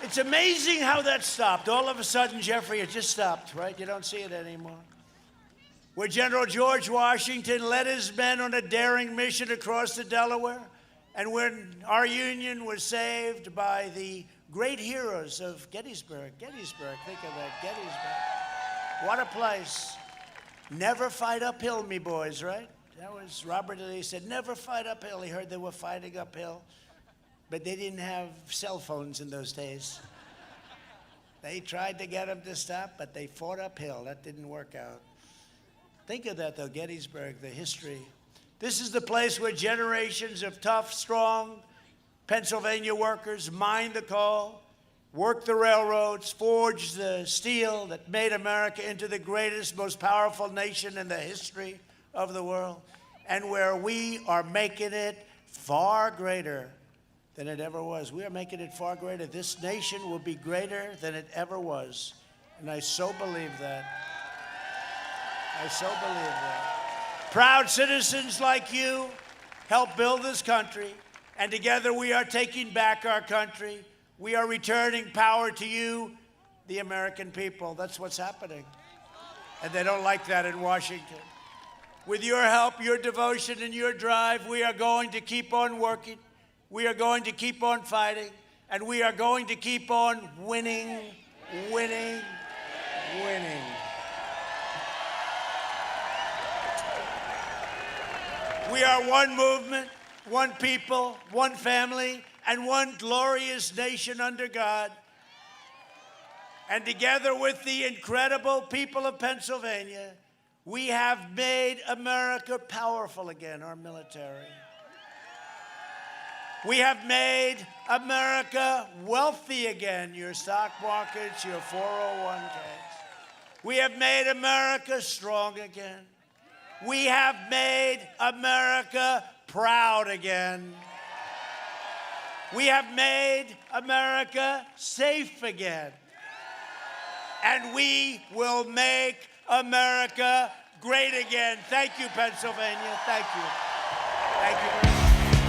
S1: It's amazing how that stopped. All of a sudden, Jeffrey, it just stopped, right? You don't see it anymore. Where General George Washington led his men on a daring mission across the Delaware, and when our Union was saved by the great heroes of Gettysburg. Gettysburg, think of that, Gettysburg. What a place. Never fight uphill, me boys, right? That was Robert E. Lee said, never fight uphill. He heard they were fighting uphill, but they didn't have cell phones in those days. They tried to get them to stop, but they fought uphill. That didn't work out. Think of that, though, Gettysburg, the history. This is the place where generations of tough, strong Pennsylvania workers mined the coal, worked the railroads, forged the steel that made America into the greatest, most powerful nation in the history of the world, and where we are making it far greater than it ever was. We are making it far greater. This nation will be greater than it ever was, and I so believe that. I so believe that. Proud citizens like you help build this country, and together we are taking back our country. We are returning power to you, the American people. That's what's happening. And they don't like that in Washington. With your help, your devotion, and your drive, we are going to keep on working. We are going to keep on fighting. And we are going to keep on winning, winning, winning. We are one movement, one people, one family, and one glorious nation under God. And together with the incredible people of Pennsylvania, we have made America powerful again, our military. We have made America wealthy again, your stock markets, your 401ks. We have made America strong again. We have made America proud again. We have made America safe again. And we will make America great again. Thank you, Pennsylvania. Thank you. Thank you very much.